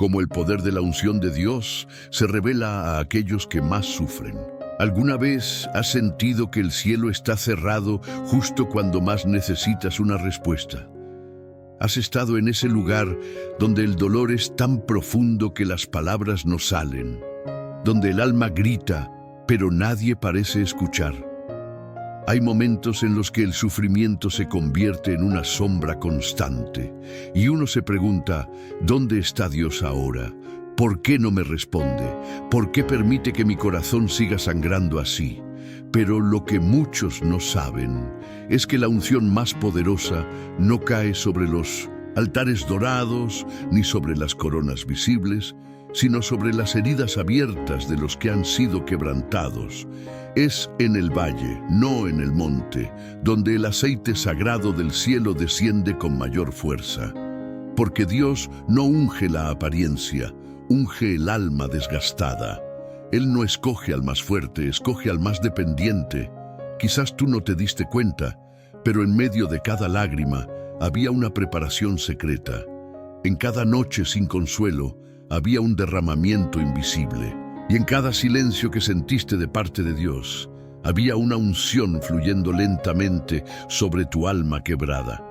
como el poder de la unción de Dios se revela a aquellos que más sufren. ¿Alguna vez has sentido que el cielo está cerrado justo cuando más necesitas una respuesta? ¿Has estado en ese lugar donde el dolor es tan profundo que las palabras no salen? Donde el alma grita, pero nadie parece escuchar. Hay momentos en los que el sufrimiento se convierte en una sombra constante y uno se pregunta, ¿dónde está Dios ahora? ¿Por qué no me responde? ¿Por qué permite que mi corazón siga sangrando así? Pero lo que muchos no saben es que la unción más poderosa no cae sobre los altares dorados ni sobre las coronas visibles, sino sobre las heridas abiertas de los que han sido quebrantados. Es en el valle, no en el monte, donde el aceite sagrado del cielo desciende con mayor fuerza. Porque Dios no unge la apariencia, unge el alma desgastada. Él no escoge al más fuerte, escoge al más dependiente. Quizás tú no te diste cuenta, pero en medio de cada lágrima había una preparación secreta. En cada noche sin consuelo había un derramamiento invisible. Y en cada silencio que sentiste de parte de Dios, había una unción fluyendo lentamente sobre tu alma quebrada.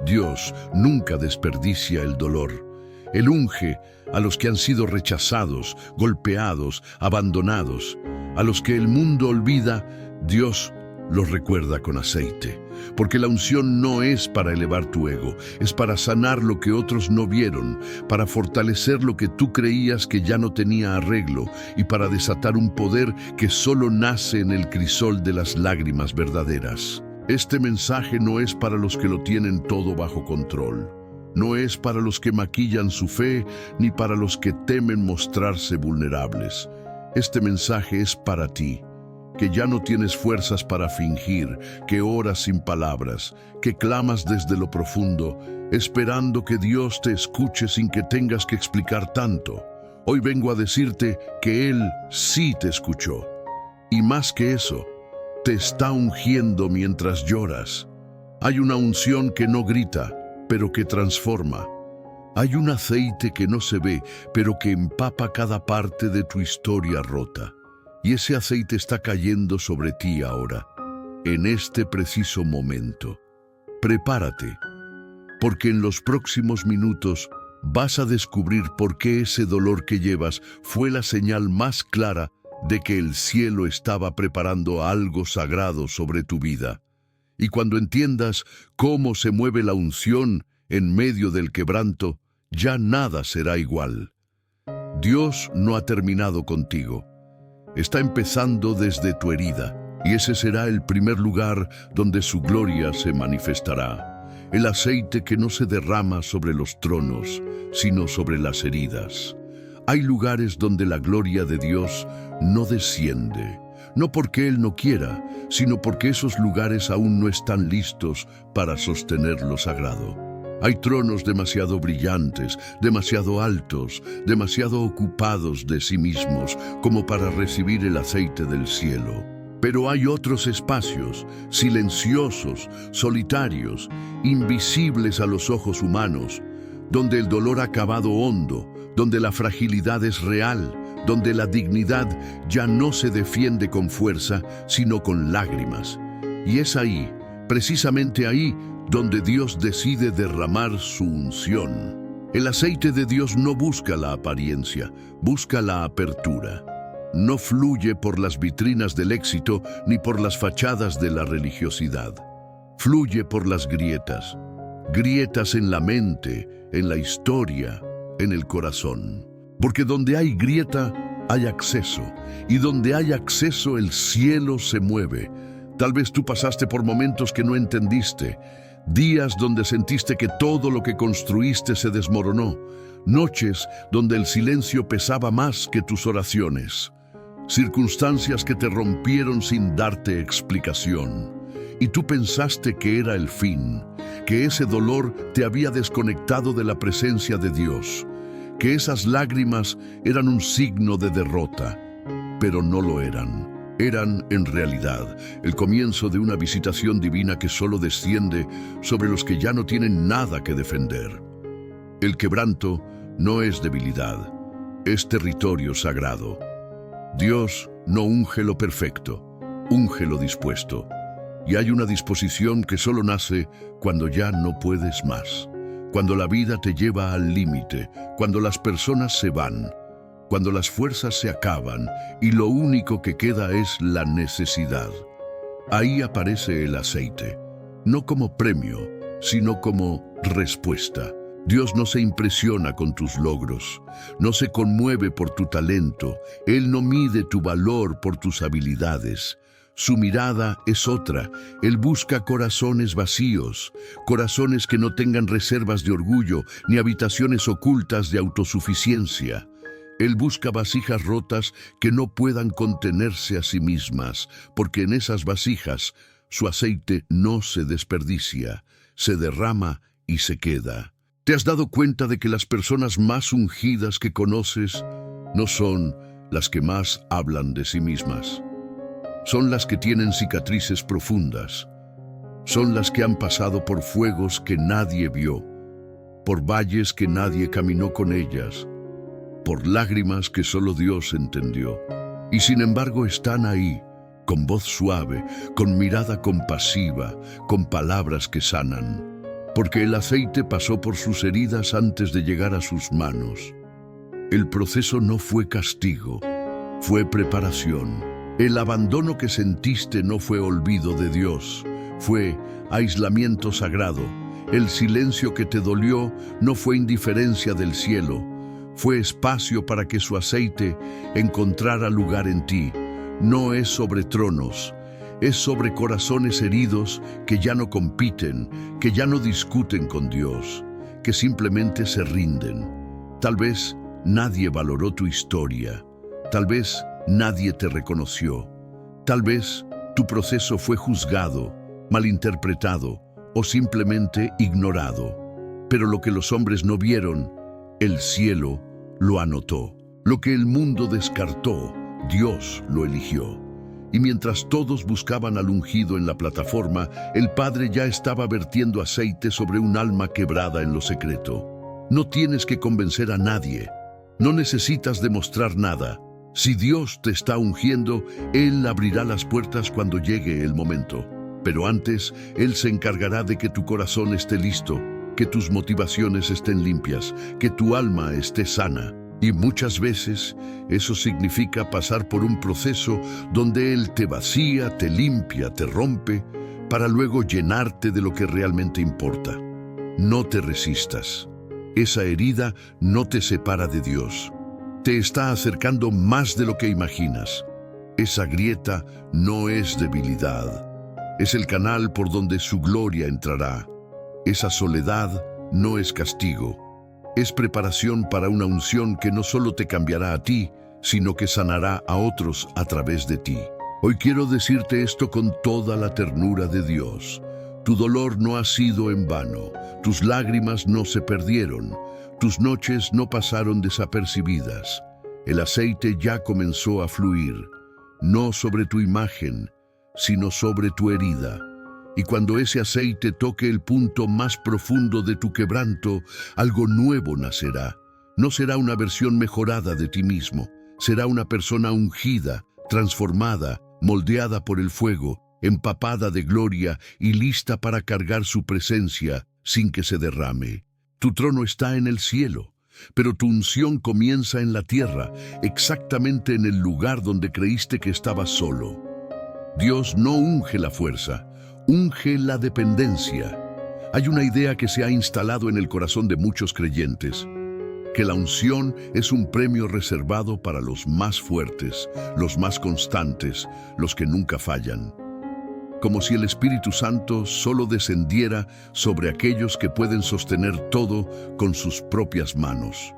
Dios nunca desperdicia el dolor. Él unge a los que han sido rechazados, golpeados, abandonados. A los que el mundo olvida, Dios los recuerda con aceite. Porque la unción no es para elevar tu ego, es para sanar lo que otros no vieron, para fortalecer lo que tú creías que ya no tenía arreglo y para desatar un poder que solo nace en el crisol de las lágrimas verdaderas. Este mensaje no es para los que lo tienen todo bajo control. No es para los que maquillan su fe ni para los que temen mostrarse vulnerables. Este mensaje es para ti, que ya no tienes fuerzas para fingir, que oras sin palabras, que clamas desde lo profundo, esperando que Dios te escuche sin que tengas que explicar tanto. Hoy vengo a decirte que Él sí te escuchó. Y más que eso, te está ungiendo mientras lloras. Hay una unción que no grita, pero que transforma. Hay un aceite que no se ve, pero que empapa cada parte de tu historia rota. Y ese aceite está cayendo sobre ti ahora, en este preciso momento. Prepárate, porque en los próximos minutos vas a descubrir por qué ese dolor que llevas fue la señal más clara de que el cielo estaba preparando algo sagrado sobre tu vida. Y cuando entiendas cómo se mueve la unción en medio del quebranto, ya nada será igual. Dios no ha terminado contigo. Está empezando desde tu herida, y ese será el primer lugar donde su gloria se manifestará. El aceite que no se derrama sobre los tronos, sino sobre las heridas. Hay lugares donde la gloria de Dios no desciende, no porque Él no quiera, sino porque esos lugares aún no están listos para sostener lo sagrado. Hay tronos demasiado brillantes, demasiado altos, demasiado ocupados de sí mismos como para recibir el aceite del cielo. Pero hay otros espacios, silenciosos, solitarios, invisibles a los ojos humanos, donde el dolor ha cavado hondo, donde la fragilidad es real, donde la dignidad ya no se defiende con fuerza, sino con lágrimas. Y es ahí, precisamente ahí, donde Dios decide derramar su unción. El aceite de Dios no busca la apariencia, busca la apertura. No fluye por las vitrinas del éxito ni por las fachadas de la religiosidad. Fluye por las grietas. Grietas en la mente, en la historia, en el corazón. Porque donde hay grieta, hay acceso. Y donde hay acceso, el cielo se mueve. Tal vez tú pasaste por momentos que no entendiste. Días donde sentiste que todo lo que construiste se desmoronó. Noches donde el silencio pesaba más que tus oraciones. Circunstancias que te rompieron sin darte explicación. Y tú pensaste que era el fin, que ese dolor te había desconectado de la presencia de Dios, que esas lágrimas eran un signo de derrota, pero no lo eran. Eran, en realidad, el comienzo de una visitación divina que solo desciende sobre los que ya no tienen nada que defender. El quebranto no es debilidad, es territorio sagrado. Dios no unge lo perfecto, unge lo dispuesto. Y hay una disposición que solo nace cuando ya no puedes más, cuando la vida te lleva al límite, cuando las personas se van, cuando las fuerzas se acaban y lo único que queda es la necesidad. Ahí aparece el aceite, no como premio, sino como respuesta. Dios no se impresiona con tus logros, no se conmueve por tu talento, Él no mide tu valor por tus habilidades. Su mirada es otra. Él busca corazones vacíos, corazones que no tengan reservas de orgullo ni habitaciones ocultas de autosuficiencia. Él busca vasijas rotas que no puedan contenerse a sí mismas, porque en esas vasijas su aceite no se desperdicia, se derrama y se queda. ¿Te has dado cuenta de que las personas más ungidas que conoces no son las que más hablan de sí mismas? Son las que tienen cicatrices profundas. Son las que han pasado por fuegos que nadie vio, por valles que nadie caminó con ellas, por lágrimas que solo Dios entendió. Y sin embargo están ahí, con voz suave, con mirada compasiva, con palabras que sanan, porque el aceite pasó por sus heridas antes de llegar a sus manos. El proceso no fue castigo, fue preparación. El abandono que sentiste no fue olvido de Dios, fue aislamiento sagrado. El silencio que te dolió no fue indiferencia del cielo, fue espacio para que su aceite encontrara lugar en ti. No es sobre tronos, es sobre corazones heridos que ya no compiten, que ya no discuten con Dios, que simplemente se rinden. Tal vez nadie valoró tu historia, tal vez nadie te reconoció. Tal vez tu proceso fue juzgado, malinterpretado o simplemente ignorado. Pero lo que los hombres no vieron, el cielo lo anotó. Lo que el mundo descartó, Dios lo eligió. Y mientras todos buscaban al ungido en la plataforma, el Padre ya estaba vertiendo aceite sobre un alma quebrada en lo secreto. No tienes que convencer a nadie. No necesitas demostrar nada. Si Dios te está ungiendo, Él abrirá las puertas cuando llegue el momento. Pero antes, Él se encargará de que tu corazón esté listo, que tus motivaciones estén limpias, que tu alma esté sana. Y muchas veces eso significa pasar por un proceso donde Él te vacía, te limpia, te rompe, para luego llenarte de lo que realmente importa. No te resistas. Esa herida no te separa de Dios. Te está acercando más de lo que imaginas. Esa grieta no es debilidad. Es el canal por donde su gloria entrará. Esa soledad no es castigo. Es preparación para una unción que no solo te cambiará a ti, sino que sanará a otros a través de ti. Hoy quiero decirte esto con toda la ternura de Dios. Tu dolor no ha sido en vano. Tus lágrimas no se perdieron. Tus noches no pasaron desapercibidas. El aceite ya comenzó a fluir, no sobre tu imagen, sino sobre tu herida. Y cuando ese aceite toque el punto más profundo de tu quebranto, algo nuevo nacerá. No será una versión mejorada de ti mismo, será una persona ungida, transformada, moldeada por el fuego, empapada de gloria y lista para cargar su presencia sin que se derrame. Tu trono está en el cielo, pero tu unción comienza en la tierra, exactamente en el lugar donde creíste que estabas solo. Dios no unge la fuerza, unge la dependencia. Hay una idea que se ha instalado en el corazón de muchos creyentes, que la unción es un premio reservado para los más fuertes, los más constantes, los que nunca fallan. Como si el Espíritu Santo solo descendiera sobre aquellos que pueden sostener todo con sus propias manos.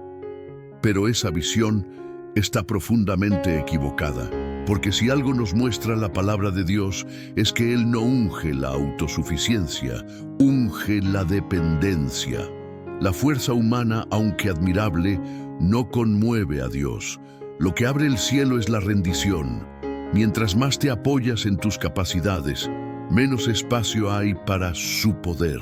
Pero esa visión está profundamente equivocada, porque si algo nos muestra la palabra de Dios es que Él no unge la autosuficiencia, unge la dependencia. La fuerza humana, aunque admirable, no conmueve a Dios. Lo que abre el cielo es la rendición. Mientras más te apoyas en tus capacidades, menos espacio hay para su poder.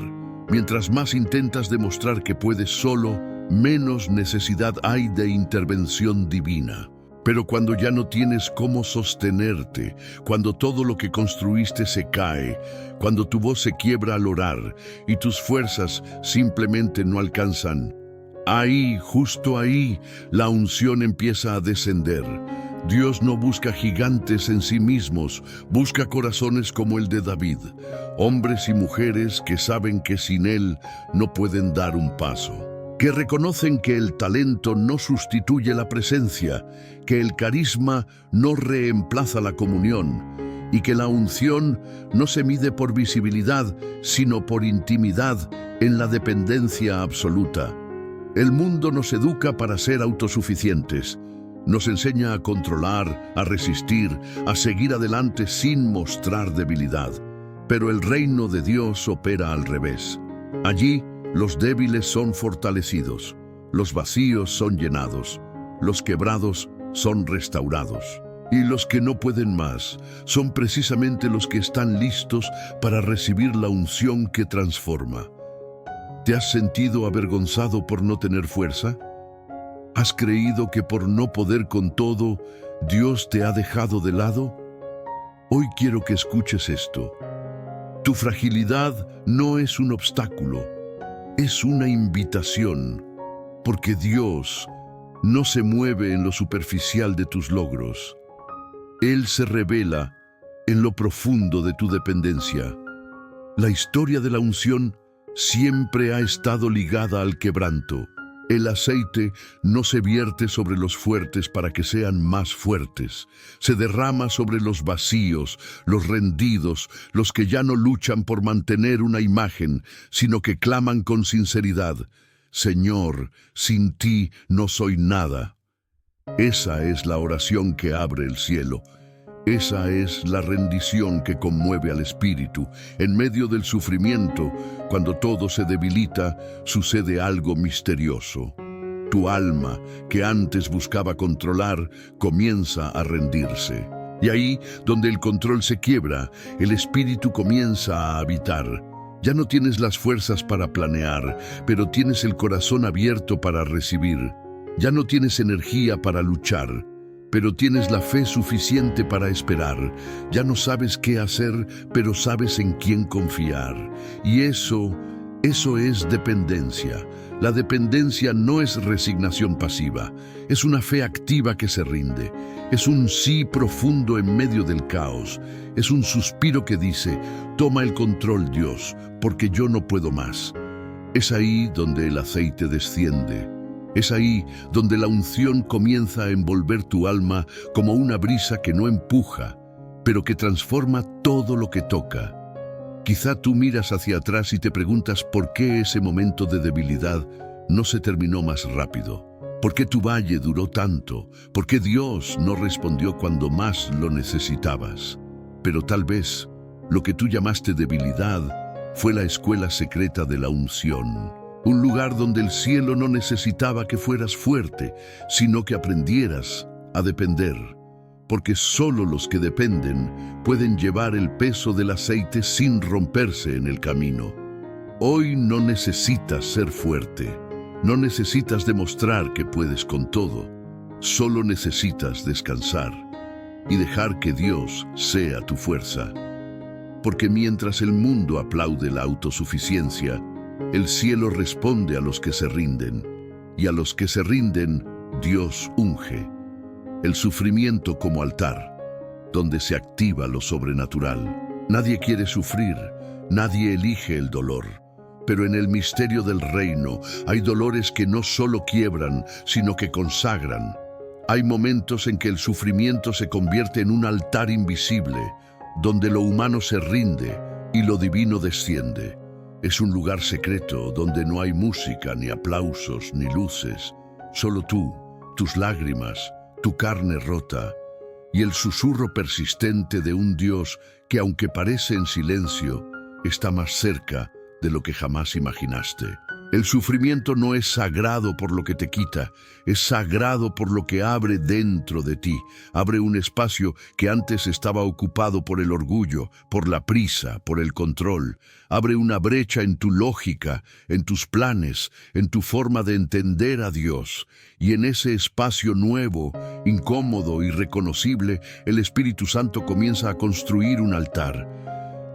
Mientras más intentas demostrar que puedes solo, menos necesidad hay de intervención divina. Pero cuando ya no tienes cómo sostenerte, cuando todo lo que construiste se cae, cuando tu voz se quiebra al orar y tus fuerzas simplemente no alcanzan, ahí, justo ahí, la unción empieza a descender. Dios no busca gigantes en sí mismos, busca corazones como el de David, hombres y mujeres que saben que sin Él no pueden dar un paso, que reconocen que el talento no sustituye la presencia, que el carisma no reemplaza la comunión y que la unción no se mide por visibilidad, sino por intimidad en la dependencia absoluta. El mundo nos educa para ser autosuficientes. Nos enseña a controlar, a resistir, a seguir adelante sin mostrar debilidad. Pero el reino de Dios opera al revés. Allí, los débiles son fortalecidos, los vacíos son llenados, los quebrados son restaurados. Y los que no pueden más son precisamente los que están listos para recibir la unción que transforma. ¿Te has sentido avergonzado por no tener fuerza? ¿Has creído que por no poder con todo, Dios te ha dejado de lado? Hoy quiero que escuches esto. Tu fragilidad no es un obstáculo, es una invitación, porque Dios no se mueve en lo superficial de tus logros. Él se revela en lo profundo de tu dependencia. La historia de la unción siempre ha estado ligada al quebranto. El aceite no se vierte sobre los fuertes para que sean más fuertes. Se derrama sobre los vacíos, los rendidos, los que ya no luchan por mantener una imagen, sino que claman con sinceridad: Señor, sin ti no soy nada. Esa es la oración que abre el cielo. Esa es la rendición que conmueve al espíritu. En medio del sufrimiento, cuando todo se debilita, sucede algo misterioso. Tu alma, que antes buscaba controlar, comienza a rendirse. Y ahí, donde el control se quiebra, el espíritu comienza a habitar. Ya no tienes las fuerzas para planear, pero tienes el corazón abierto para recibir. Ya no tienes energía para luchar, pero tienes la fe suficiente para esperar. Ya no sabes qué hacer, pero sabes en quién confiar. Y eso es dependencia. La dependencia no es resignación pasiva, es una fe activa que se rinde. Es un sí profundo en medio del caos. Es un suspiro que dice: toma el control, Dios, porque yo no puedo más. Es ahí donde el aceite desciende. Es ahí donde la unción comienza a envolver tu alma como una brisa que no empuja, pero que transforma todo lo que toca. Quizá tú miras hacia atrás y te preguntas por qué ese momento de debilidad no se terminó más rápido. ¿Por qué tu valle duró tanto? ¿Por qué Dios no respondió cuando más lo necesitabas? Pero tal vez lo que tú llamaste debilidad fue la escuela secreta de la unción. Un lugar donde el cielo no necesitaba que fueras fuerte, sino que aprendieras a depender. Porque solo los que dependen pueden llevar el peso del aceite sin romperse en el camino. Hoy no necesitas ser fuerte. No necesitas demostrar que puedes con todo. Solo necesitas descansar y dejar que Dios sea tu fuerza. Porque mientras el mundo aplaude la autosuficiencia, el cielo responde a los que se rinden, y a los que se rinden, Dios unge. El sufrimiento como altar, donde se activa lo sobrenatural. Nadie quiere sufrir, nadie elige el dolor. Pero en el misterio del reino hay dolores que no solo quiebran, sino que consagran. Hay momentos en que el sufrimiento se convierte en un altar invisible, donde lo humano se rinde y lo divino desciende. Es un lugar secreto donde no hay música, ni aplausos, ni luces. Solo tú, tus lágrimas, tu carne rota y el susurro persistente de un Dios que, aunque parece en silencio, está más cerca de lo que jamás imaginaste. El sufrimiento no es sagrado por lo que te quita, es sagrado por lo que abre dentro de ti. Abre un espacio que antes estaba ocupado por el orgullo, por la prisa, por el control. Abre una brecha en tu lógica, en tus planes, en tu forma de entender a Dios. Y en ese espacio nuevo, incómodo y reconocible, el Espíritu Santo comienza a construir un altar.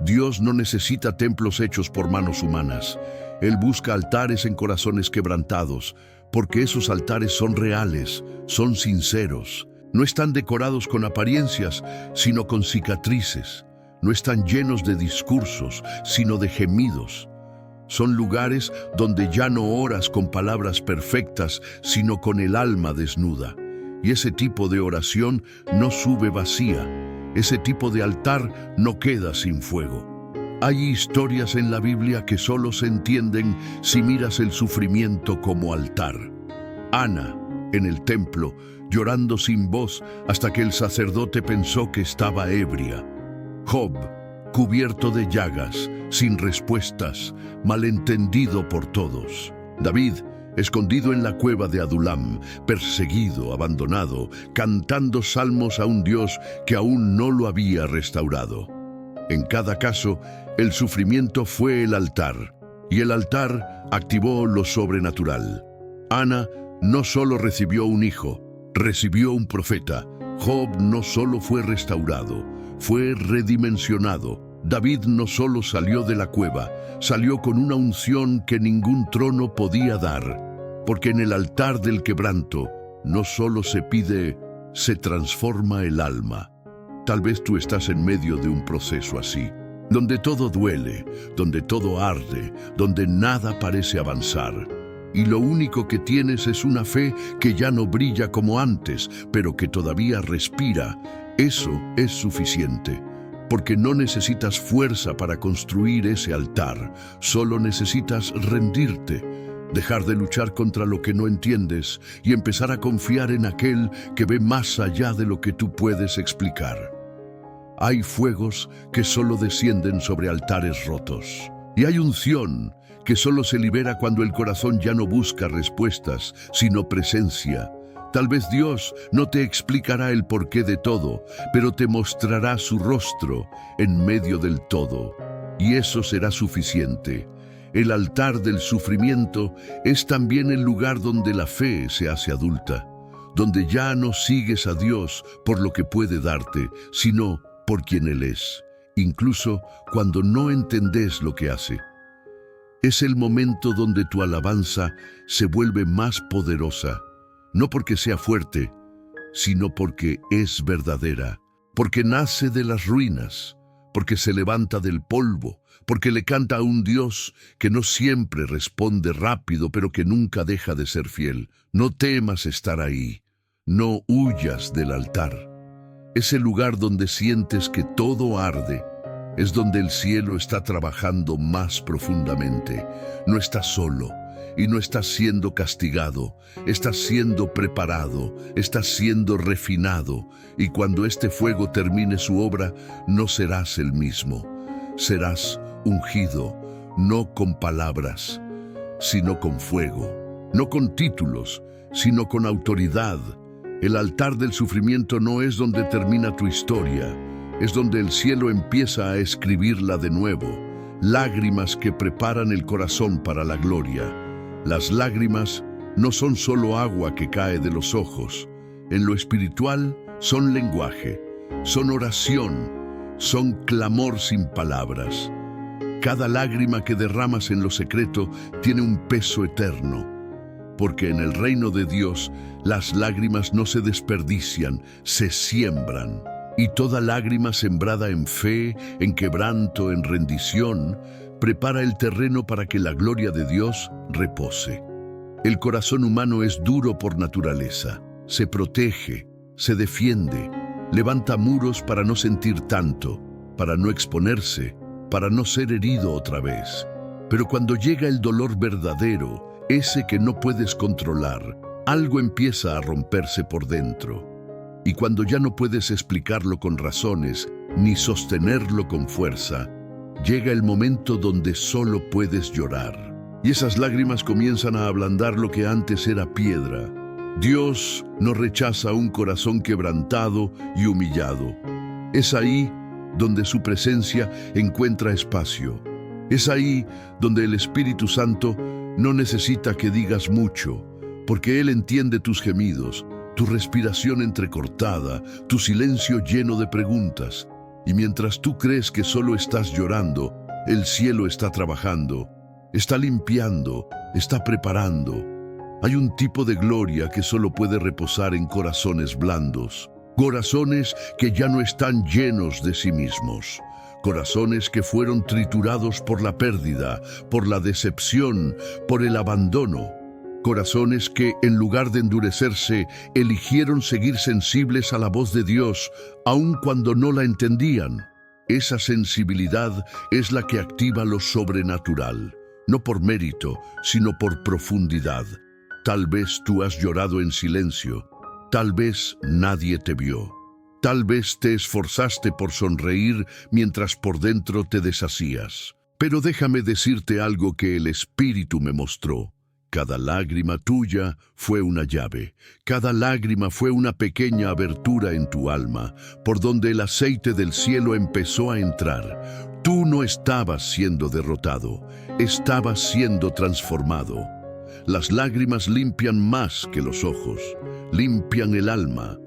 Dios no necesita templos hechos por manos humanas. Él busca altares en corazones quebrantados, porque esos altares son reales, son sinceros. No están decorados con apariencias, sino con cicatrices. No están llenos de discursos, sino de gemidos. Son lugares donde ya no oras con palabras perfectas, sino con el alma desnuda. Y ese tipo de oración no sube vacía. Ese tipo de altar no queda sin fuego. Hay historias en la Biblia que solo se entienden si miras el sufrimiento como altar. Ana, en el templo, llorando sin voz hasta que el sacerdote pensó que estaba ebria. Job, cubierto de llagas, sin respuestas, malentendido por todos. David, escondido en la cueva de Adulam, perseguido, abandonado, cantando salmos a un Dios que aún no lo había restaurado. En cada caso, el sufrimiento fue el altar, y el altar activó lo sobrenatural. Ana no solo recibió un hijo, recibió un profeta. Job no solo fue restaurado, fue redimensionado. David no solo salió de la cueva, salió con una unción que ningún trono podía dar, porque en el altar del quebranto no solo se pide, se transforma el alma. Tal vez tú estás en medio de un proceso así, donde todo duele, donde todo arde, donde nada parece avanzar. Y lo único que tienes es una fe que ya no brilla como antes, pero que todavía respira. Eso es suficiente, porque no necesitas fuerza para construir ese altar, solo necesitas rendirte, dejar de luchar contra lo que no entiendes y empezar a confiar en aquel que ve más allá de lo que tú puedes explicar. Hay fuegos que solo descienden sobre altares rotos. Y hay unción que solo se libera cuando el corazón ya no busca respuestas, sino presencia. Tal vez Dios no te explicará el porqué de todo, pero te mostrará su rostro en medio del todo. Y eso será suficiente. El altar del sufrimiento es también el lugar donde la fe se hace adulta, donde ya no sigues a Dios por lo que puede darte, sino por quien Él es, incluso cuando no entendés lo que hace. Es el momento donde tu alabanza se vuelve más poderosa, no porque sea fuerte, sino porque es verdadera, porque nace de las ruinas, porque se levanta del polvo, porque le canta a un Dios que no siempre responde rápido, pero que nunca deja de ser fiel. No temas estar ahí, no huyas del altar. Es el lugar donde sientes que todo arde. Es donde el cielo está trabajando más profundamente. No estás solo y no estás siendo castigado. Estás siendo preparado, estás siendo refinado. Y cuando este fuego termine su obra, no serás el mismo. Serás ungido, no con palabras, sino con fuego. No con títulos, sino con autoridad. El altar del sufrimiento no es donde termina tu historia, es donde el cielo empieza a escribirla de nuevo. Lágrimas que preparan el corazón para la gloria. Las lágrimas no son solo agua que cae de los ojos. En lo espiritual son lenguaje, son oración, son clamor sin palabras. Cada lágrima que derramas en lo secreto tiene un peso eterno. Porque en el reino de Dios las lágrimas no se desperdician, se siembran. Y toda lágrima sembrada en fe, en quebranto, en rendición, prepara el terreno para que la gloria de Dios repose. El corazón humano es duro por naturaleza. Se protege, se defiende, levanta muros para no sentir tanto, para no exponerse, para no ser herido otra vez. Pero cuando llega el dolor verdadero, ese que no puedes controlar, algo empieza a romperse por dentro. Y cuando ya no puedes explicarlo con razones, ni sostenerlo con fuerza, llega el momento donde solo puedes llorar. y esas lágrimas comienzan a ablandar lo que antes era piedra. Dios no rechaza un corazón quebrantado y humillado. Es ahí donde su presencia encuentra espacio. Es ahí donde el Espíritu Santo no necesita que digas mucho, porque Él entiende tus gemidos, tu respiración entrecortada, tu silencio lleno de preguntas. Y mientras tú crees que solo estás llorando, el cielo está trabajando, está limpiando, está preparando. Hay un tipo de gloria que solo puede reposar en corazones blandos, corazones que ya no están llenos de sí mismos, corazones que fueron triturados por la pérdida, por la decepción, por el abandono, corazones que, en lugar de endurecerse, eligieron seguir sensibles a la voz de Dios, aun cuando no la entendían. Esa sensibilidad es la que activa lo sobrenatural, no por mérito, sino por profundidad. Tal vez tú has llorado en silencio, tal vez nadie te vio, tal vez te esforzaste por sonreír mientras por dentro te deshacías. Pero déjame decirte algo que el Espíritu me mostró. Cada lágrima tuya fue una llave, cada lágrima fue una pequeña abertura en tu alma, por donde el aceite del cielo empezó a entrar. Tú no estabas siendo derrotado, estabas siendo transformado. Las lágrimas limpian más que los ojos, limpian el alma.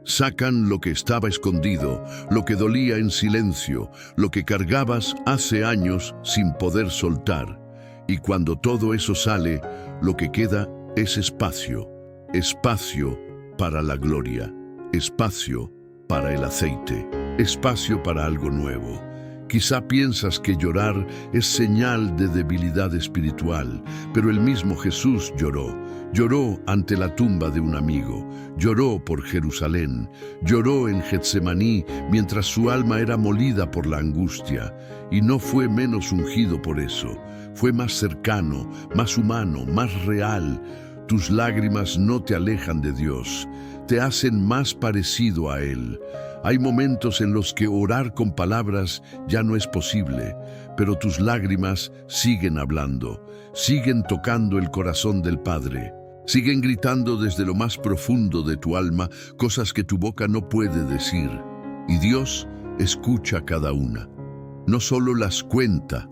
Sacan lo que estaba escondido, lo que dolía en silencio, lo que cargabas hace años sin poder soltar. Y cuando todo eso sale, lo que queda es espacio, espacio para la gloria, espacio para el aceite, espacio para algo nuevo. Quizá piensas que llorar es señal de debilidad espiritual, pero el mismo Jesús lloró. Lloró ante la tumba de un amigo, lloró por Jerusalén, lloró en Getsemaní mientras su alma era molida por la angustia, y no fue menos ungido por eso. Fue más cercano, más humano, más real. Tus lágrimas no te alejan de Dios, te hacen más parecido a Él. Hay momentos en los que orar con palabras ya no es posible, pero tus lágrimas siguen hablando, siguen tocando el corazón del Padre, siguen gritando desde lo más profundo de tu alma cosas que tu boca no puede decir. Y Dios escucha cada una. No solo las cuenta,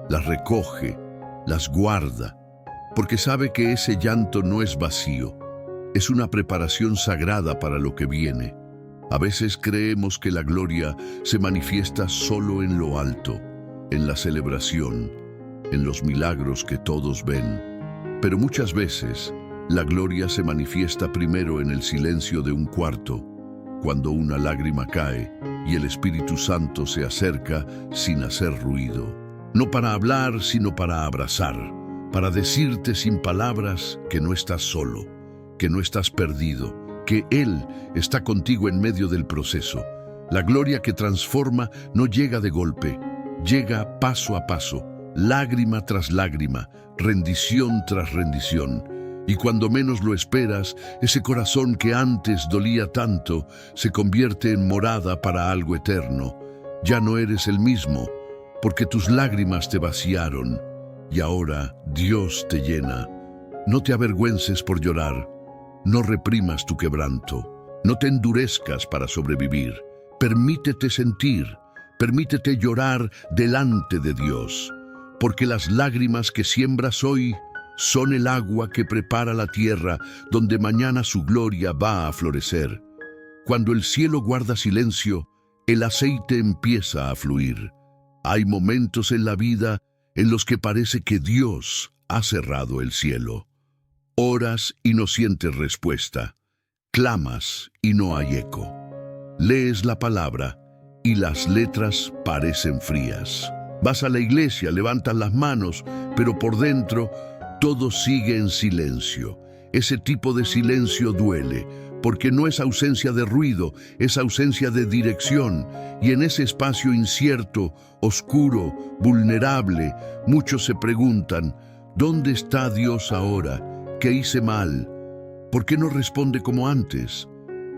las recoge, las guarda, porque sabe que ese llanto no es vacío, es una preparación sagrada para lo que viene. A veces creemos que la gloria se manifiesta solo en lo alto, en la celebración, en los milagros que todos ven. Pero muchas veces la gloria se manifiesta primero en el silencio de un cuarto, cuando una lágrima cae y el Espíritu Santo se acerca sin hacer ruido. No para hablar, sino para abrazar, para decirte sin palabras que no estás solo, que no estás perdido, que Él está contigo en medio del proceso. La gloria que transforma no llega de golpe, llega paso a paso, lágrima tras lágrima, rendición tras rendición. Y cuando menos lo esperas, ese corazón que antes dolía tanto se convierte en morada para algo eterno. Ya no eres el mismo, porque tus lágrimas te vaciaron, y ahora Dios te llena. No te avergüences por llorar, no reprimas tu quebranto, no te endurezcas para sobrevivir. Permítete sentir, permítete llorar delante de Dios, porque las lágrimas que siembras hoy son el agua que prepara la tierra donde mañana su gloria va a florecer. Cuando el cielo guarda silencio, el aceite empieza a fluir. Hay momentos en la vida en los que parece que Dios ha cerrado el cielo. Oras y no sientes respuesta. Clamas y no hay eco. Lees la palabra y las letras parecen frías. Vas a la iglesia, levantas las manos, pero por dentro todo sigue en silencio. Ese tipo de silencio duele, porque no es ausencia de ruido, es ausencia de dirección. Y en ese espacio incierto, oscuro, vulnerable, muchos se preguntan, ¿dónde está Dios ahora? ¿Qué hice mal? ¿Por qué no responde como antes?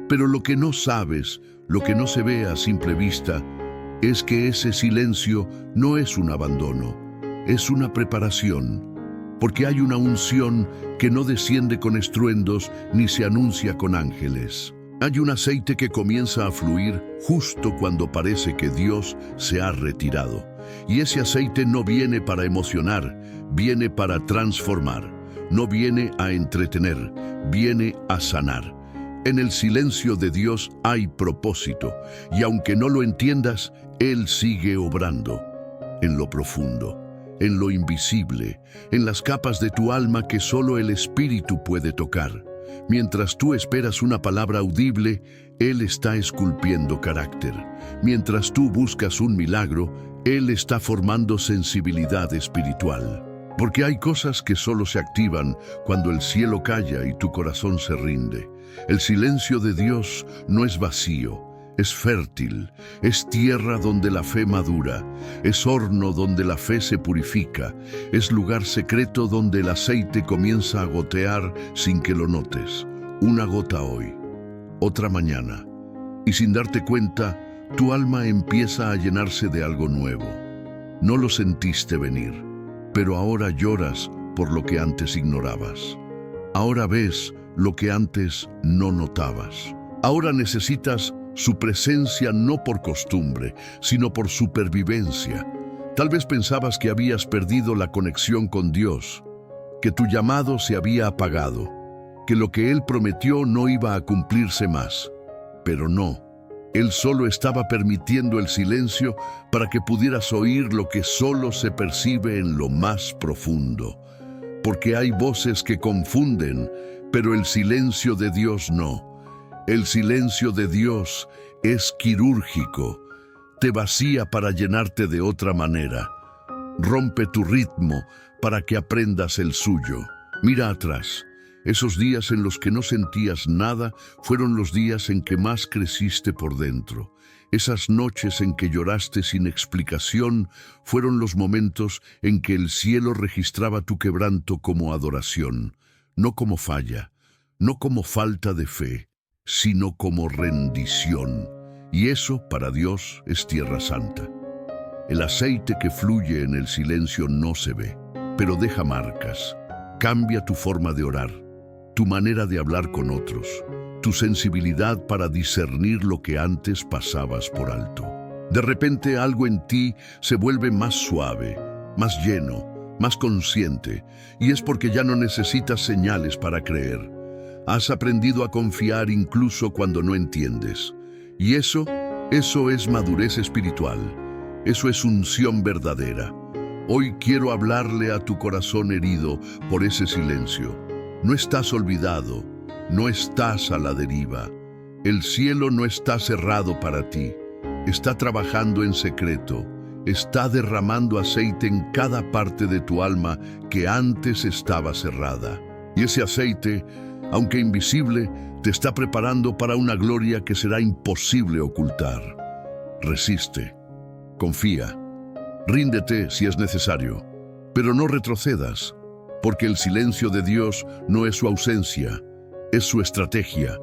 Pero lo que no sabes, lo que no se ve a simple vista, es que ese silencio no es un abandono, es una preparación. porque hay una unción que no desciende con estruendos ni se anuncia con ángeles. Hay un aceite que comienza a fluir justo cuando parece que Dios se ha retirado. Y ese aceite no viene para emocionar, viene para transformar. No viene a entretener, viene a sanar. En el silencio de Dios hay propósito, y aunque no lo entiendas, Él sigue obrando. En lo profundo, en lo invisible, en las capas de tu alma que solo el Espíritu puede tocar. Mientras tú esperas una palabra audible, Él está esculpiendo carácter. Mientras tú buscas un milagro, Él está formando sensibilidad espiritual. Porque hay cosas que solo se activan cuando el cielo calla y tu corazón se rinde. El silencio de Dios no es vacío, es fértil, es tierra donde la fe madura, es horno donde la fe se purifica, es lugar secreto donde el aceite comienza a gotear sin que lo notes. Una gota hoy, otra mañana, y sin darte cuenta, tu alma empieza a llenarse de algo nuevo. No lo sentiste venir, pero ahora lloras por lo que antes ignorabas. Ahora ves lo que antes no notabas. Ahora necesitas su presencia no por costumbre, sino por supervivencia. Tal vez pensabas que habías perdido la conexión con Dios, que tu llamado se había apagado, que lo que Él prometió no iba a cumplirse más. Pero no, Él solo estaba permitiendo el silencio para que pudieras oír lo que solo se percibe en lo más profundo. Porque hay voces que confunden, pero el silencio de Dios no. El silencio de Dios es quirúrgico, te vacía para llenarte de otra manera. Rompe tu ritmo para que aprendas el suyo. Mira atrás. Esos días en los que no sentías nada fueron los días en que más creciste por dentro. Esas noches en que lloraste sin explicación fueron los momentos en que el cielo registraba tu quebranto como adoración, no como falla, no como falta de fe, sino como rendición. Y eso, para Dios, es tierra santa. El aceite que fluye en el silencio no se ve, pero deja marcas. Cambia tu forma de orar, tu manera de hablar con otros, tu sensibilidad para discernir lo que antes pasabas por alto. De repente algo en ti se vuelve más suave, más lleno, más consciente, y es porque ya no necesitas señales para creer. Has aprendido a confiar incluso cuando no entiendes. Y eso es madurez espiritual. Eso es unción verdadera. Hoy quiero hablarle a tu corazón herido por ese silencio. No estás olvidado, no estás a la deriva. El cielo no está cerrado para ti. Está trabajando en secreto. Está derramando aceite en cada parte de tu alma que antes estaba cerrada. Y ese aceite, aunque invisible, te está preparando para una gloria que será imposible ocultar. Resiste, confía, ríndete si es necesario, pero no retrocedas, porque el silencio de Dios no es su ausencia, es su estrategia.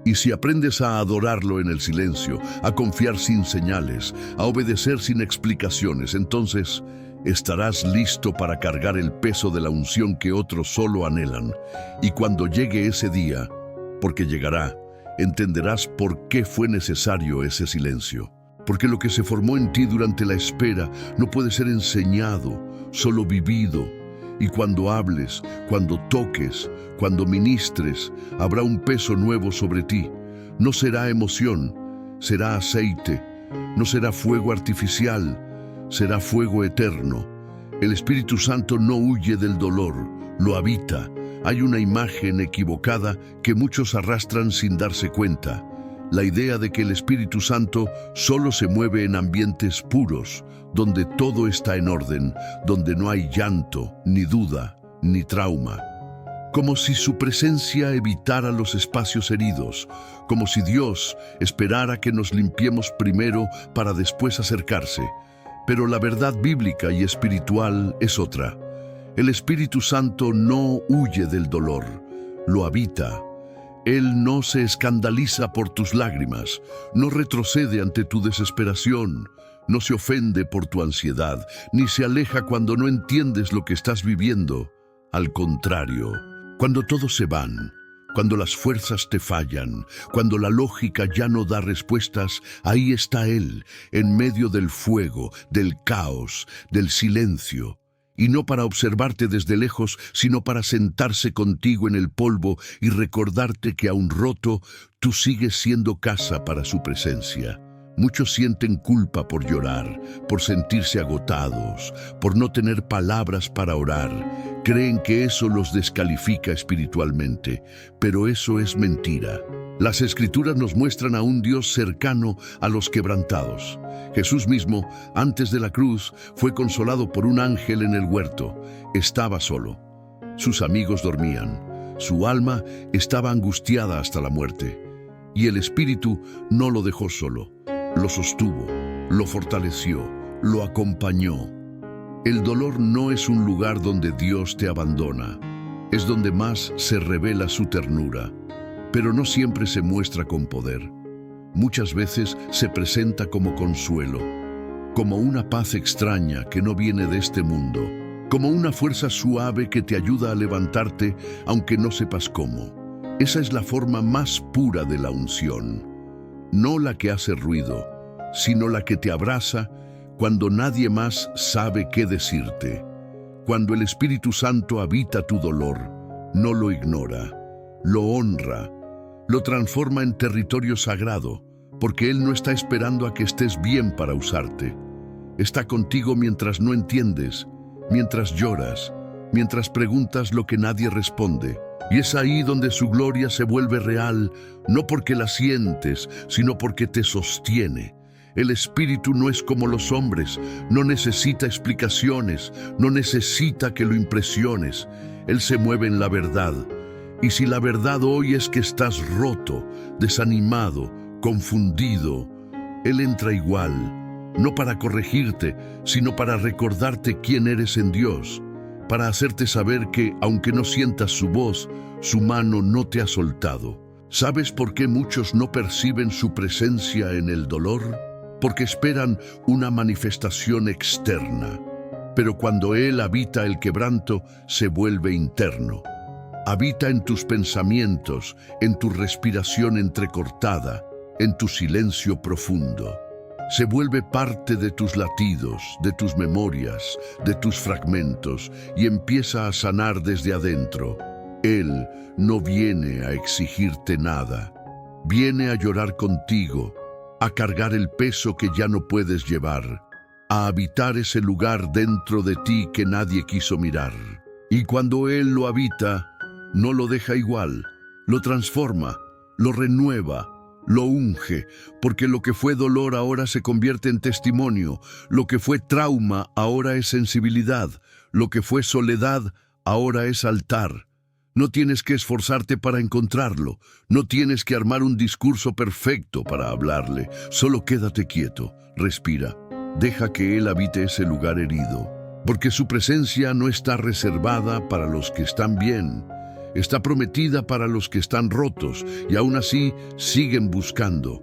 Y si aprendes a adorarlo en el silencio, a confiar sin señales, a obedecer sin explicaciones, entonces estarás listo para cargar el peso de la unción que otros solo anhelan. Y cuando llegue ese día, porque llegará, entenderás por qué fue necesario ese silencio. Porque lo que se formó en ti durante la espera no puede ser enseñado, solo vivido. Y cuando hables, cuando toques, cuando ministres, habrá un peso nuevo sobre ti. No será emoción, será aceite. No será fuego artificial, será fuego eterno. El Espíritu Santo no huye del dolor, lo habita. Hay una imagen equivocada que muchos arrastran sin darse cuenta. La idea de que el Espíritu Santo solo se mueve en ambientes puros, donde todo está en orden, donde no hay llanto, ni duda, ni trauma. Como si su presencia evitara los espacios heridos, como si Dios esperara que nos limpiemos primero para después acercarse. Pero la verdad bíblica y espiritual es otra. El Espíritu Santo no huye del dolor, lo habita. Él no se escandaliza por tus lágrimas, no retrocede ante tu desesperación, no se ofende por tu ansiedad, ni se aleja cuando no entiendes lo que estás viviendo. Al contrario, cuando todos se van, cuando las fuerzas te fallan, cuando la lógica ya no da respuestas, ahí está Él, en medio del fuego, del caos, del silencio. Y no para observarte desde lejos, sino para sentarse contigo en el polvo y recordarte que aún roto, tú sigues siendo casa para su presencia. Muchos sienten culpa por llorar, por sentirse agotados, por no tener palabras para orar. Creen que eso los descalifica espiritualmente, pero eso es mentira. Las Escrituras nos muestran a un Dios cercano a los quebrantados. Jesús mismo, antes de la cruz, fue consolado por un ángel en el huerto. Estaba solo. Sus amigos dormían. Su alma estaba angustiada hasta la muerte. Y el Espíritu no lo dejó solo. Lo sostuvo, lo fortaleció, lo acompañó. El dolor no es un lugar donde Dios te abandona. Es donde más se revela su ternura. Pero no siempre se muestra con poder. Muchas veces se presenta como consuelo, como una paz extraña que no viene de este mundo, como una fuerza suave que te ayuda a levantarte aunque no sepas cómo. Esa es la forma más pura de la unción. No la que hace ruido, sino la que te abraza cuando nadie más sabe qué decirte. Cuando el Espíritu Santo habita tu dolor, no lo ignora, lo honra, lo transforma en territorio sagrado, porque Él no está esperando a que estés bien para usarte. Está contigo mientras no entiendes, mientras lloras, mientras preguntas lo que nadie responde. Y es ahí donde su gloria se vuelve real, no porque la sientes, sino porque te sostiene. El Espíritu no es como los hombres, no necesita explicaciones, no necesita que lo impresiones. Él se mueve en la verdad. Y si la verdad hoy es que estás roto, desanimado, confundido, Él entra igual, no para corregirte, sino para recordarte quién eres en Dios, para hacerte saber que, aunque no sientas su voz, su mano no te ha soltado. ¿Sabes por qué muchos no perciben su presencia en el dolor? Porque esperan una manifestación externa. Pero cuando Él habita el quebranto, se vuelve interno. Habita en tus pensamientos, en tu respiración entrecortada, en tu silencio profundo. Se vuelve parte de tus latidos, de tus memorias, de tus fragmentos, y empieza a sanar desde adentro. Él no viene a exigirte nada. Viene a llorar contigo, a cargar el peso que ya no puedes llevar, a habitar ese lugar dentro de ti que nadie quiso mirar. Y cuando Él lo habita, no lo deja igual, lo transforma, lo renueva, lo unge, porque lo que fue dolor ahora se convierte en testimonio, lo que fue trauma ahora es sensibilidad, lo que fue soledad ahora es altar. No tienes que esforzarte para encontrarlo, no tienes que armar un discurso perfecto para hablarle, solo quédate quieto, respira, deja que Él habite ese lugar herido, porque su presencia no está reservada para los que están bien, está prometida para los que están rotos y aún así siguen buscando.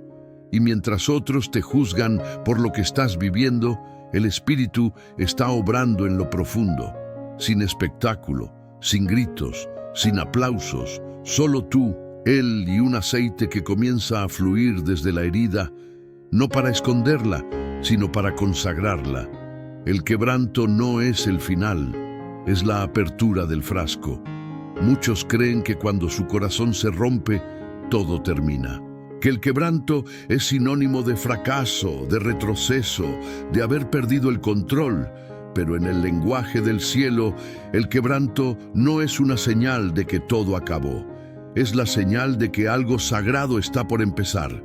Y mientras otros te juzgan por lo que estás viviendo, el Espíritu está obrando en lo profundo, sin espectáculo, sin gritos, sin aplausos, solo tú, Él y un aceite que comienza a fluir desde la herida, no para esconderla, sino para consagrarla. El quebranto no es el final, es la apertura del frasco. Muchos creen que cuando su corazón se rompe, todo termina. Que el quebranto es sinónimo de fracaso, de retroceso, de haber perdido el control. Pero en el lenguaje del cielo, el quebranto no es una señal de que todo acabó. Es la señal de que algo sagrado está por empezar.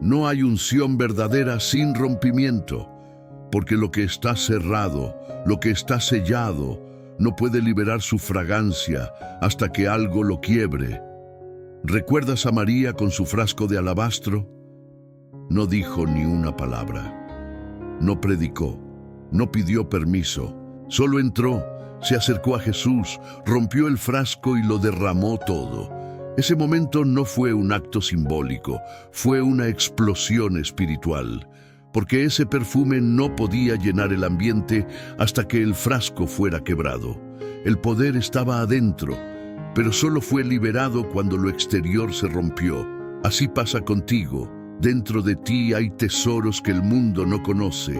No hay unción verdadera sin rompimiento, porque lo que está cerrado, lo que está sellado, no puede liberar su fragancia hasta que algo lo quiebre. ¿Recuerdas a María con su frasco de alabastro? No dijo ni una palabra. No predicó, no pidió permiso. Solo entró, se acercó a Jesús, rompió el frasco y lo derramó todo. Ese momento no fue un acto simbólico, fue una explosión espiritual, porque ese perfume no podía llenar el ambiente hasta que el frasco fuera quebrado. el poder estaba adentro, pero solo fue liberado cuando lo exterior se rompió. Así pasa contigo. Dentro de ti hay tesoros que el mundo no conoce.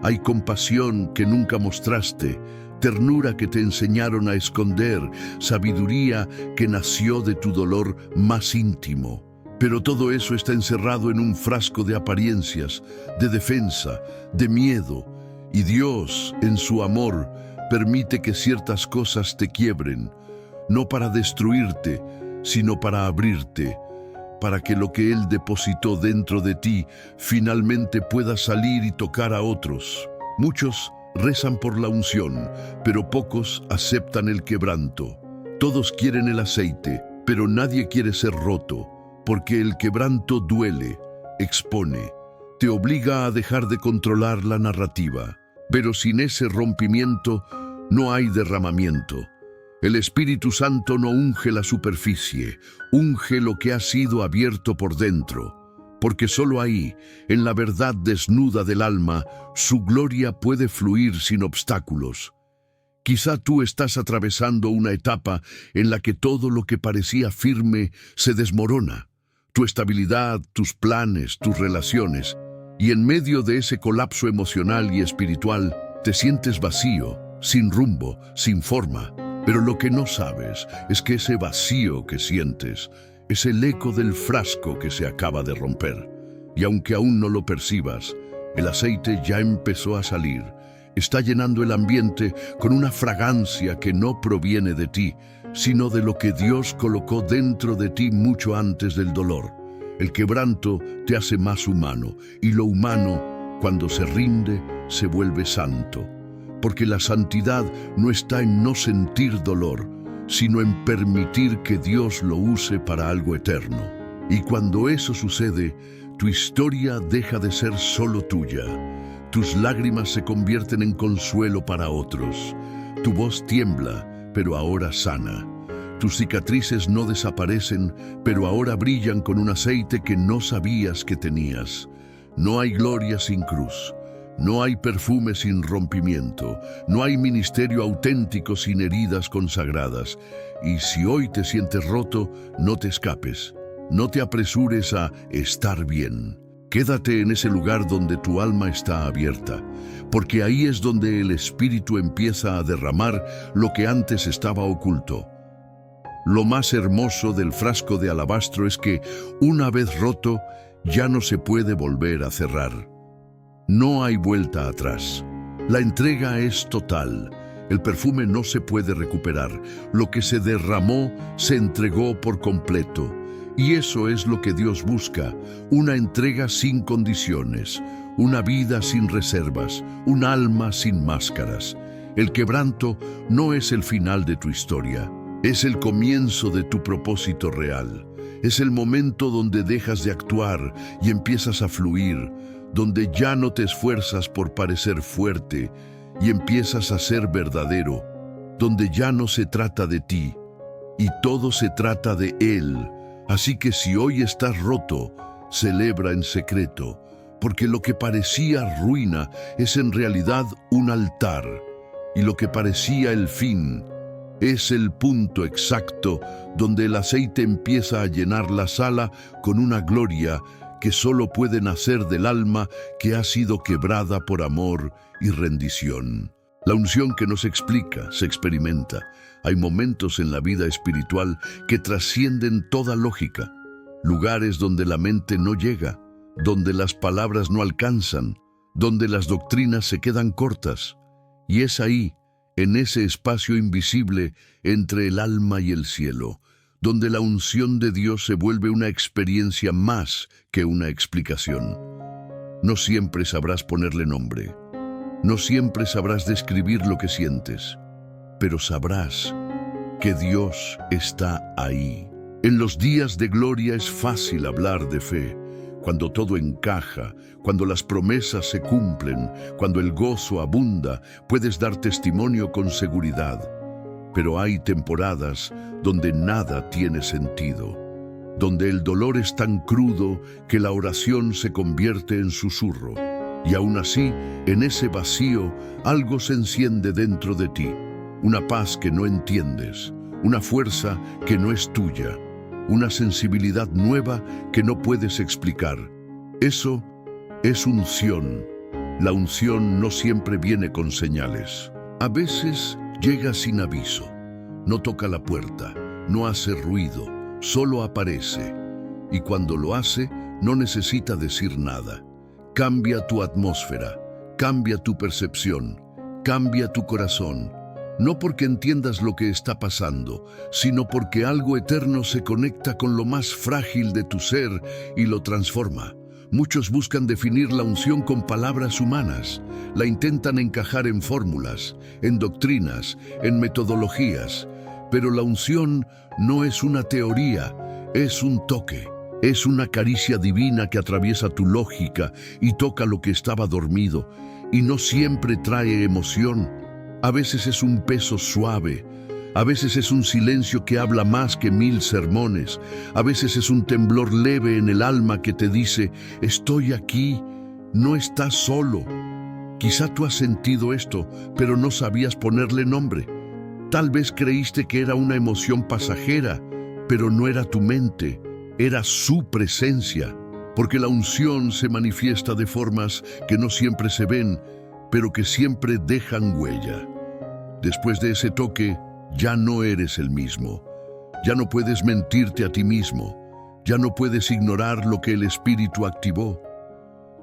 Hay compasión que nunca mostraste, ternura que te enseñaron a esconder, sabiduría que nació de tu dolor más íntimo. Pero todo eso está encerrado en un frasco de apariencias, de defensa, de miedo. Y Dios, en su amor, permite que ciertas cosas te quiebren, no para destruirte, sino para abrirte, para que lo que Él depositó dentro de ti finalmente pueda salir y tocar a otros. Muchos rezan por la unción, pero pocos aceptan el quebranto. Todos quieren el aceite, pero nadie quiere ser roto, porque el quebranto duele, expone, te obliga a dejar de controlar la narrativa. Pero sin ese rompimiento no hay derramamiento. El Espíritu Santo no unge la superficie, unge lo que ha sido abierto por dentro, porque solo ahí, en la verdad desnuda del alma, su gloria puede fluir sin obstáculos. Quizá tú estás atravesando una etapa en la que todo lo que parecía firme se desmorona, tu estabilidad, tus planes, tus relaciones, y en medio de ese colapso emocional y espiritual, te sientes vacío, sin rumbo, sin forma. Pero lo que no sabes es que ese vacío que sientes es el eco del frasco que se acaba de romper. Y aunque aún no lo percibas, el aceite ya empezó a salir. Está llenando el ambiente con una fragancia que no proviene de ti, sino de lo que Dios colocó dentro de ti mucho antes del dolor. El quebranto te hace más humano, y lo humano, cuando se rinde, se vuelve santo. Porque la santidad no está en no sentir dolor, sino en permitir que Dios lo use para algo eterno. Y cuando eso sucede, tu historia deja de ser solo tuya. Tus lágrimas se convierten en consuelo para otros. Tu voz tiembla, pero ahora sana. Tus cicatrices no desaparecen, pero ahora brillan con un aceite que no sabías que tenías. No hay gloria sin cruz. No hay perfume sin rompimiento, no hay ministerio auténtico sin heridas consagradas. Y si hoy te sientes roto, no te escapes, no te apresures a estar bien. Quédate en ese lugar donde tu alma está abierta, porque ahí es donde el Espíritu empieza a derramar lo que antes estaba oculto. Lo más hermoso del frasco de alabastro es que, una vez roto, ya no se puede volver a cerrar. No hay vuelta atrás. La entrega es total. El perfume no se puede recuperar. Lo que se derramó se entregó por completo. Y eso es lo que Dios busca. Una entrega sin condiciones. Una vida sin reservas. Un alma sin máscaras. El quebranto no es el final de tu historia. Es el comienzo de tu propósito real. Es el momento donde dejas de actuar y empiezas a fluir, donde ya no te esfuerzas por parecer fuerte y empiezas a ser verdadero, donde ya no se trata de ti y todo se trata de Él. Así que si hoy estás roto, celebra en secreto, porque lo que parecía ruina es en realidad un altar, y lo que parecía el fin es el punto exacto donde el aceite empieza a llenar la sala con una gloria que solo puede nacer del alma que ha sido quebrada por amor y rendición. La unción que no se explica, se experimenta. Hay momentos en la vida espiritual que trascienden toda lógica, lugares donde la mente no llega, donde las palabras no alcanzan, donde las doctrinas se quedan cortas. Y es ahí, en ese espacio invisible entre el alma y el cielo, donde la unción de Dios se vuelve una experiencia más que una explicación. No siempre sabrás ponerle nombre, no siempre sabrás describir lo que sientes, pero sabrás que Dios está ahí. En los días de gloria es fácil hablar de fe, cuando todo encaja, cuando las promesas se cumplen, cuando el gozo abunda, puedes dar testimonio con seguridad. Pero hay temporadas donde nada tiene sentido, donde el dolor es tan crudo que la oración se convierte en susurro. Y aún así, en ese vacío, algo se enciende dentro de ti. una paz que no entiendes, una fuerza que no es tuya, una sensibilidad nueva que no puedes explicar. Eso es unción. La unción no siempre viene con señales. A veces llega sin aviso. No toca la puerta, no hace ruido, solo aparece. Y cuando lo hace, no necesita decir nada. Cambia tu atmósfera, cambia tu percepción, cambia tu corazón. No porque entiendas lo que está pasando, sino porque algo eterno se conecta con lo más frágil de tu ser y lo transforma. Muchos buscan definir la unción con palabras humanas, la intentan encajar en fórmulas, en doctrinas, en metodologías, pero la unción no es una teoría, es un toque, es una caricia divina que atraviesa tu lógica y toca lo que estaba dormido, y no siempre trae emoción. A veces es un peso suave, a veces es un silencio que habla más que 1000 sermones, a veces es un temblor leve en el alma que te dice, estoy aquí, no estás solo. Quizá tú has sentido esto, pero no sabías ponerle nombre. Tal vez creíste que era una emoción pasajera, pero no era tu mente, era su presencia, porque la unción se manifiesta de formas que no siempre se ven, pero que siempre dejan huella. Después de ese toque, ya no eres el mismo. Ya no puedes mentirte a ti mismo. Ya no puedes ignorar lo que el Espíritu activó.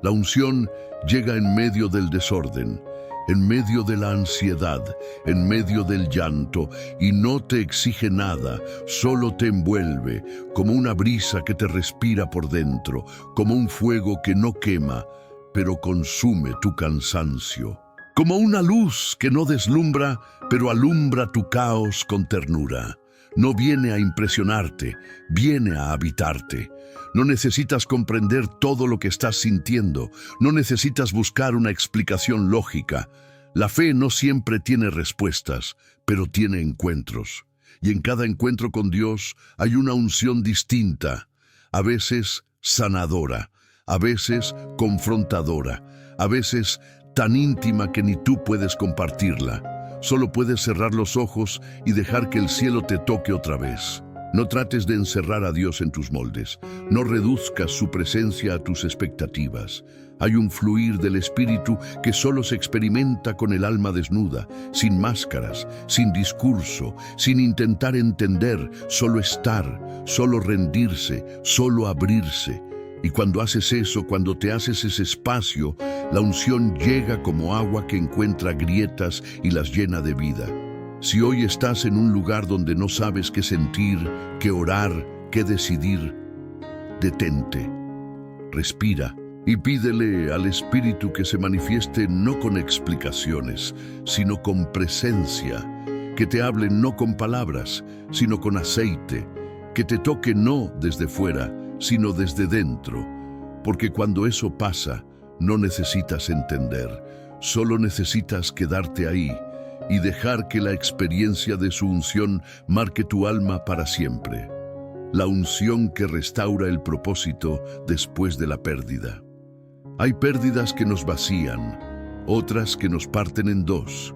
La unción llega en medio del desorden, en medio de la ansiedad, en medio del llanto, y no te exige nada, solo te envuelve, como una brisa que te respira por dentro, como un fuego que no quema, pero consume tu cansancio. Como una luz que no deslumbra, pero alumbra tu caos con ternura. No viene a impresionarte, viene a habitarte. No necesitas comprender todo lo que estás sintiendo, no necesitas buscar una explicación lógica. La fe no siempre tiene respuestas, pero tiene encuentros. Y en cada encuentro con Dios hay una unción distinta, a veces sanadora, a veces confrontadora, a veces tan íntima que ni tú puedes compartirla. Solo puedes cerrar los ojos y dejar que el cielo te toque otra vez. No trates de encerrar a Dios en tus moldes. No reduzcas su presencia a tus expectativas. Hay un fluir del Espíritu que solo se experimenta con el alma desnuda, sin máscaras, sin discurso, sin intentar entender, solo estar, solo rendirse, solo abrirse. Y cuando haces eso, cuando te haces ese espacio, la unción llega como agua que encuentra grietas y las llena de vida. Si hoy estás en un lugar donde no sabes qué sentir, qué orar, qué decidir, detente, respira y pídele al Espíritu que se manifieste no con explicaciones, sino con presencia, que te hable no con palabras, sino con aceite, que te toque no desde fuera, sino desde dentro, porque cuando eso pasa, no necesitas entender, solo necesitas quedarte ahí y dejar que la experiencia de su unción marque tu alma para siempre. La unción que restaura el propósito después de la pérdida. Hay pérdidas que nos vacían, otras que nos parten en dos,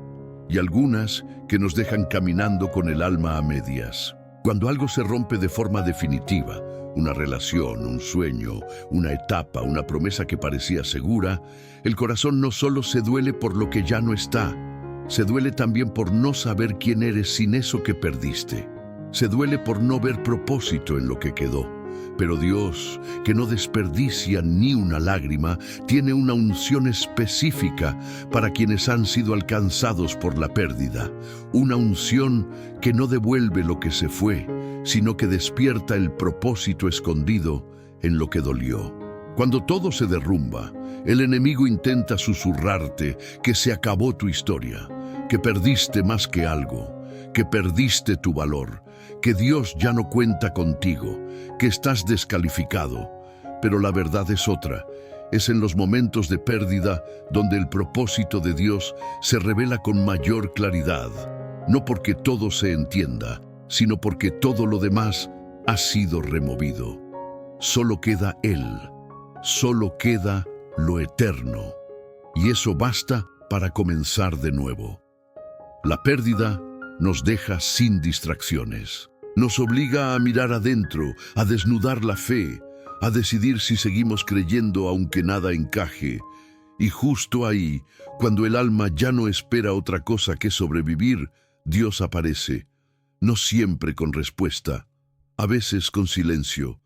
y algunas que nos dejan caminando con el alma a medias. Cuando algo se rompe de forma definitiva, una relación, un sueño, una etapa, una promesa que parecía segura, el corazón no solo se duele por lo que ya no está, se duele también por no saber quién eres sin eso que perdiste. Se duele por no ver propósito en lo que quedó. Pero Dios, que no desperdicia ni una lágrima, tiene una unción específica para quienes han sido alcanzados por la pérdida. Una unción que no devuelve lo que se fue, sino que despierta el propósito escondido en lo que dolió. Cuando todo se derrumba, el enemigo intenta susurrarte que se acabó tu historia, que perdiste más que algo, que perdiste tu valor, que Dios ya no cuenta contigo, que estás descalificado. Pero la verdad es otra. Es en los momentos de pérdida donde el propósito de Dios se revela con mayor claridad. No porque todo se entienda, sino porque todo lo demás ha sido removido. Solo queda Él. Solo queda lo eterno. Y eso basta para comenzar de nuevo. La pérdida nos deja sin distracciones. Nos obliga a mirar adentro, a desnudar la fe, a decidir si seguimos creyendo aunque nada encaje. Y justo ahí, cuando el alma ya no espera otra cosa que sobrevivir, Dios aparece, no siempre con respuesta, a veces con silencio,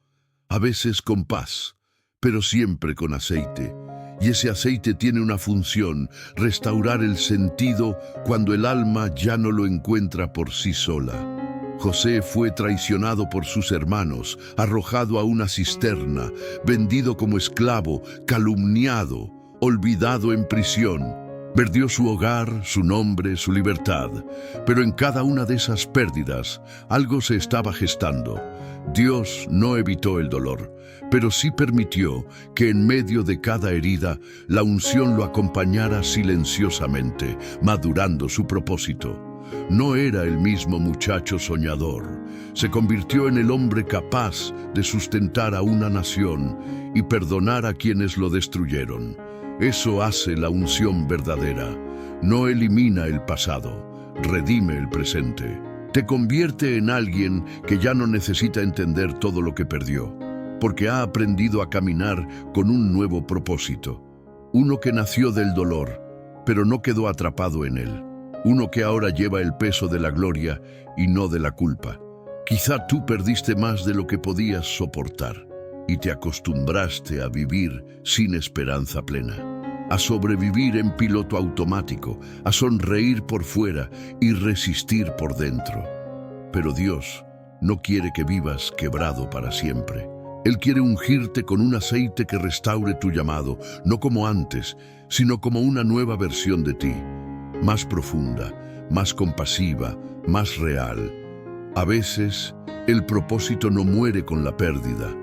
a veces con paz, pero siempre con aceite. Y ese aceite tiene una función: restaurar el sentido cuando el alma ya no lo encuentra por sí sola. José fue traicionado por sus hermanos, arrojado a una cisterna, vendido como esclavo, calumniado, olvidado en prisión. Perdió su hogar, su nombre, su libertad. Pero en cada una de esas pérdidas, algo se estaba gestando. Dios no evitó el dolor, pero sí permitió que en medio de cada herida, la unción lo acompañara silenciosamente, madurando su propósito. No era el mismo muchacho soñador. Se convirtió en el hombre capaz de sustentar a una nación y perdonar a quienes lo destruyeron. Eso hace la unción verdadera. No elimina el pasado, redime el presente. Te convierte en alguien que ya no necesita entender todo lo que perdió, porque ha aprendido a caminar con un nuevo propósito. Uno que nació del dolor, pero no quedó atrapado en él. Uno que ahora lleva el peso de la gloria y no de la culpa. Quizá tú perdiste más de lo que podías soportar y te acostumbraste a vivir sin esperanza plena, a sobrevivir en piloto automático, a sonreír por fuera y resistir por dentro. Pero Dios no quiere que vivas quebrado para siempre. Él quiere ungirte con un aceite que restaure tu llamado, no como antes, sino como una nueva versión de ti, más profunda, más compasiva, más real. A veces, el propósito no muere con la pérdida,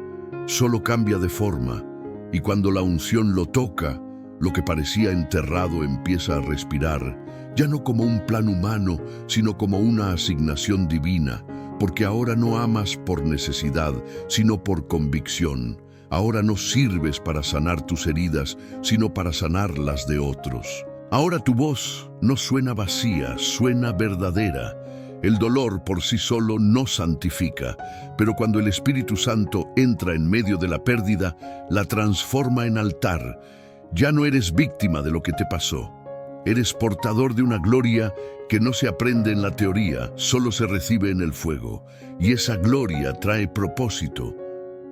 solo cambia de forma, y cuando la unción lo toca, lo que parecía enterrado empieza a respirar, ya no como un plan humano, sino como una asignación divina, porque ahora no amas por necesidad, sino por convicción. Ahora no sirves para sanar tus heridas, sino para sanar las de otros. Ahora tu voz no suena vacía, suena verdadera. El dolor por sí solo no santifica, pero cuando el Espíritu Santo entra en medio de la pérdida, la transforma en altar. Ya no eres víctima de lo que te pasó. Eres portador de una gloria que no se aprende en la teoría, solo se recibe en el fuego. Y esa gloria trae propósito,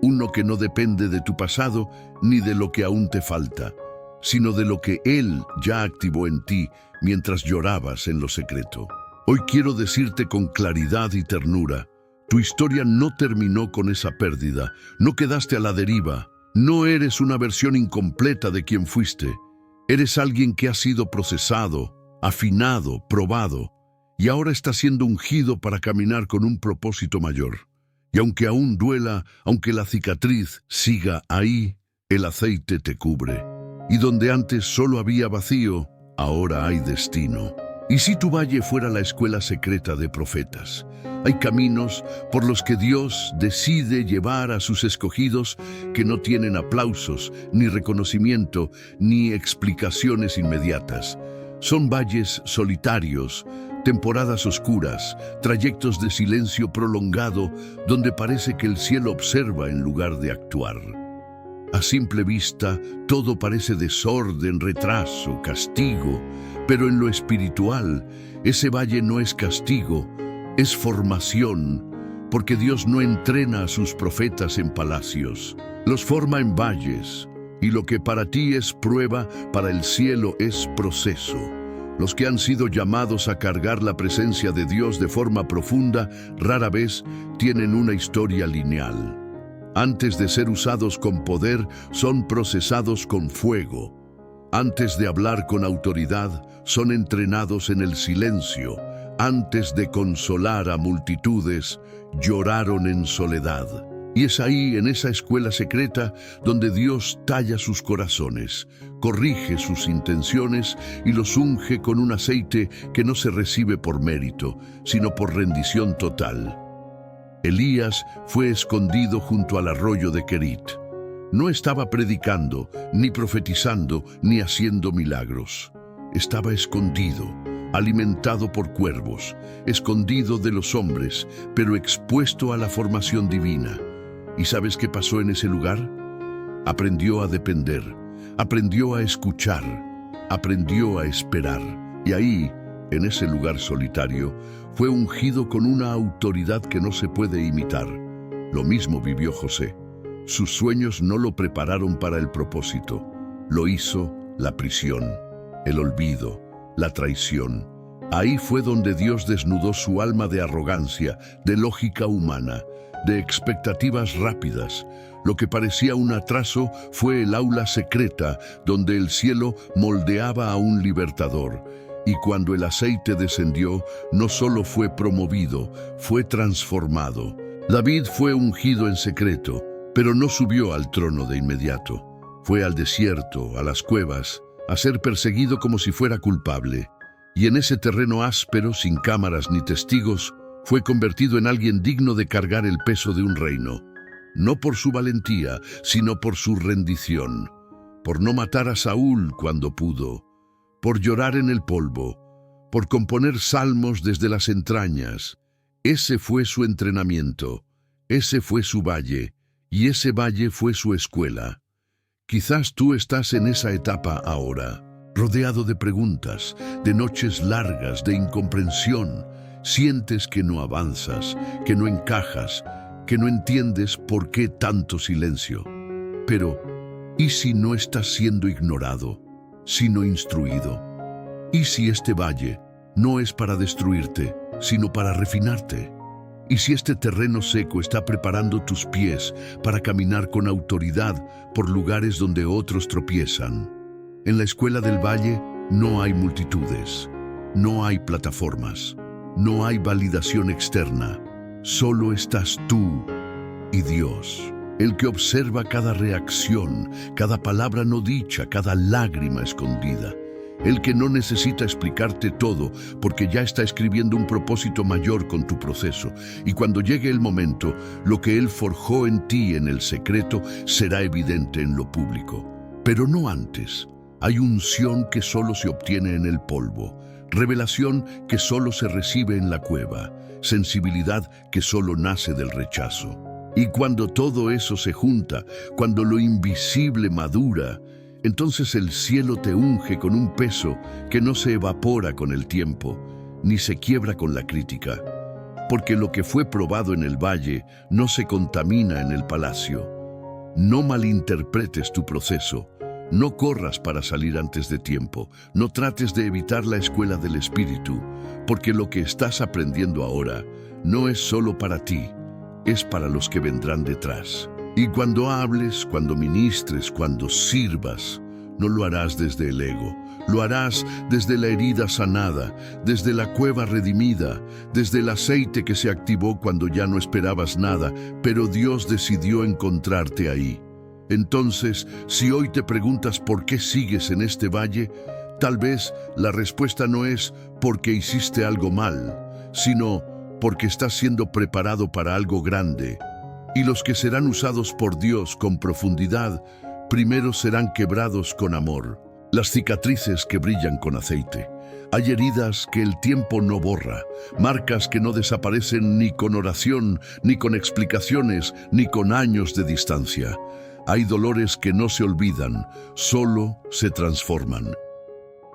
uno que no depende de tu pasado ni de lo que aún te falta, sino de lo que Él ya activó en ti mientras llorabas en lo secreto. Hoy quiero decirte con claridad y ternura, tu historia no terminó con esa pérdida, no quedaste a la deriva, no eres una versión incompleta de quien fuiste. Eres alguien que ha sido procesado, afinado, probado, y ahora está siendo ungido para caminar con un propósito mayor. Y aunque aún duela, aunque la cicatriz siga ahí, el aceite te cubre. Y donde antes solo había vacío, ahora hay destino. Y si tu valle fuera la escuela secreta de profetas, hay caminos por los que Dios decide llevar a sus escogidos que no tienen aplausos, ni reconocimiento, ni explicaciones inmediatas. Son valles solitarios, temporadas oscuras, trayectos de silencio prolongado donde parece que el cielo observa en lugar de actuar. A simple vista, todo parece desorden, retraso, castigo, pero en lo espiritual, ese valle no es castigo, es formación, porque Dios no entrena a sus profetas en palacios, los forma en valles, y lo que para ti es prueba, para el cielo es proceso. Los que han sido llamados a cargar la presencia de Dios de forma profunda, rara vez tienen una historia lineal. Antes de ser usados con poder, son procesados con fuego. Antes de hablar con autoridad, son entrenados en el silencio. Antes de consolar a multitudes, lloraron en soledad. Y es ahí, en esa escuela secreta, donde Dios talla sus corazones, corrige sus intenciones y los unge con un aceite que no se recibe por mérito, sino por rendición total. Elías fue escondido junto al arroyo de Querit. No estaba predicando, ni profetizando, ni haciendo milagros. Estaba escondido, alimentado por cuervos, escondido de los hombres, pero expuesto a la formación divina. ¿Y sabes qué pasó en ese lugar? Aprendió a depender, aprendió a escuchar, aprendió a esperar. Y ahí, en ese lugar solitario, fue ungido con una autoridad que no se puede imitar. Lo mismo vivió José. Sus sueños no lo prepararon para el propósito. Lo hizo la prisión, el olvido, la traición. Ahí fue donde Dios desnudó su alma de arrogancia, de lógica humana, de expectativas rápidas. Lo que parecía un atraso fue el aula secreta donde el cielo moldeaba a un libertador. Y cuando el aceite descendió, no solo fue promovido, fue transformado. David fue ungido en secreto, pero no subió al trono de inmediato. Fue al desierto, a las cuevas, a ser perseguido como si fuera culpable. Y en ese terreno áspero, sin cámaras ni testigos, fue convertido en alguien digno de cargar el peso de un reino. No por su valentía, sino por su rendición. Por no matar a Saúl cuando pudo. Por llorar en el polvo. Por componer salmos desde las entrañas. Ese fue su entrenamiento. Ese fue su valle. Y ese valle fue su escuela. Quizás tú estás en esa etapa ahora, rodeado de preguntas, de noches largas, de incomprensión. Sientes que no avanzas, que no encajas, que no entiendes por qué tanto silencio. Pero, ¿y si no estás siendo ignorado, sino instruido? ¿Y si este valle no es para destruirte, sino para refinarte? ¿Y si este terreno seco está preparando tus pies para caminar con autoridad por lugares donde otros tropiezan? En la escuela del valle no hay multitudes, no hay plataformas, no hay validación externa. Solo estás tú y Dios, el que observa cada reacción, cada palabra no dicha, cada lágrima escondida. El que no necesita explicarte todo porque ya está escribiendo un propósito mayor con tu proceso. Y cuando llegue el momento, lo que Él forjó en ti en el secreto será evidente en lo público. Pero no antes. Hay unción que solo se obtiene en el polvo, revelación que solo se recibe en la cueva, sensibilidad que solo nace del rechazo. Y cuando todo eso se junta, cuando lo invisible madura, entonces el cielo te unge con un peso que no se evapora con el tiempo, ni se quiebra con la crítica. Porque lo que fue probado en el valle no se contamina en el palacio. No malinterpretes tu proceso. No corras para salir antes de tiempo. No trates de evitar la escuela del Espíritu, porque lo que estás aprendiendo ahora no es solo para ti, es para los que vendrán detrás. Y cuando hables, cuando ministres, cuando sirvas, no lo harás desde el ego. Lo harás desde la herida sanada, desde la cueva redimida, desde el aceite que se activó cuando ya no esperabas nada, pero Dios decidió encontrarte ahí. Entonces, si hoy te preguntas por qué sigues en este valle, tal vez la respuesta no es porque hiciste algo mal, sino porque estás siendo preparado para algo grande. Y los que serán usados por Dios con profundidad, primero serán quebrados con amor. Las cicatrices que brillan con aceite. Hay heridas que el tiempo no borra, marcas que no desaparecen ni con oración, ni con explicaciones, ni con años de distancia. Hay dolores que no se olvidan, solo se transforman.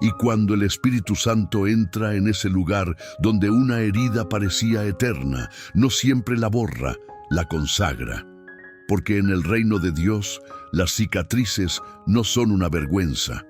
Y cuando el Espíritu Santo entra en ese lugar donde una herida parecía eterna, no siempre la borra, la consagra. Porque en el reino de Dios, las cicatrices no son una vergüenza,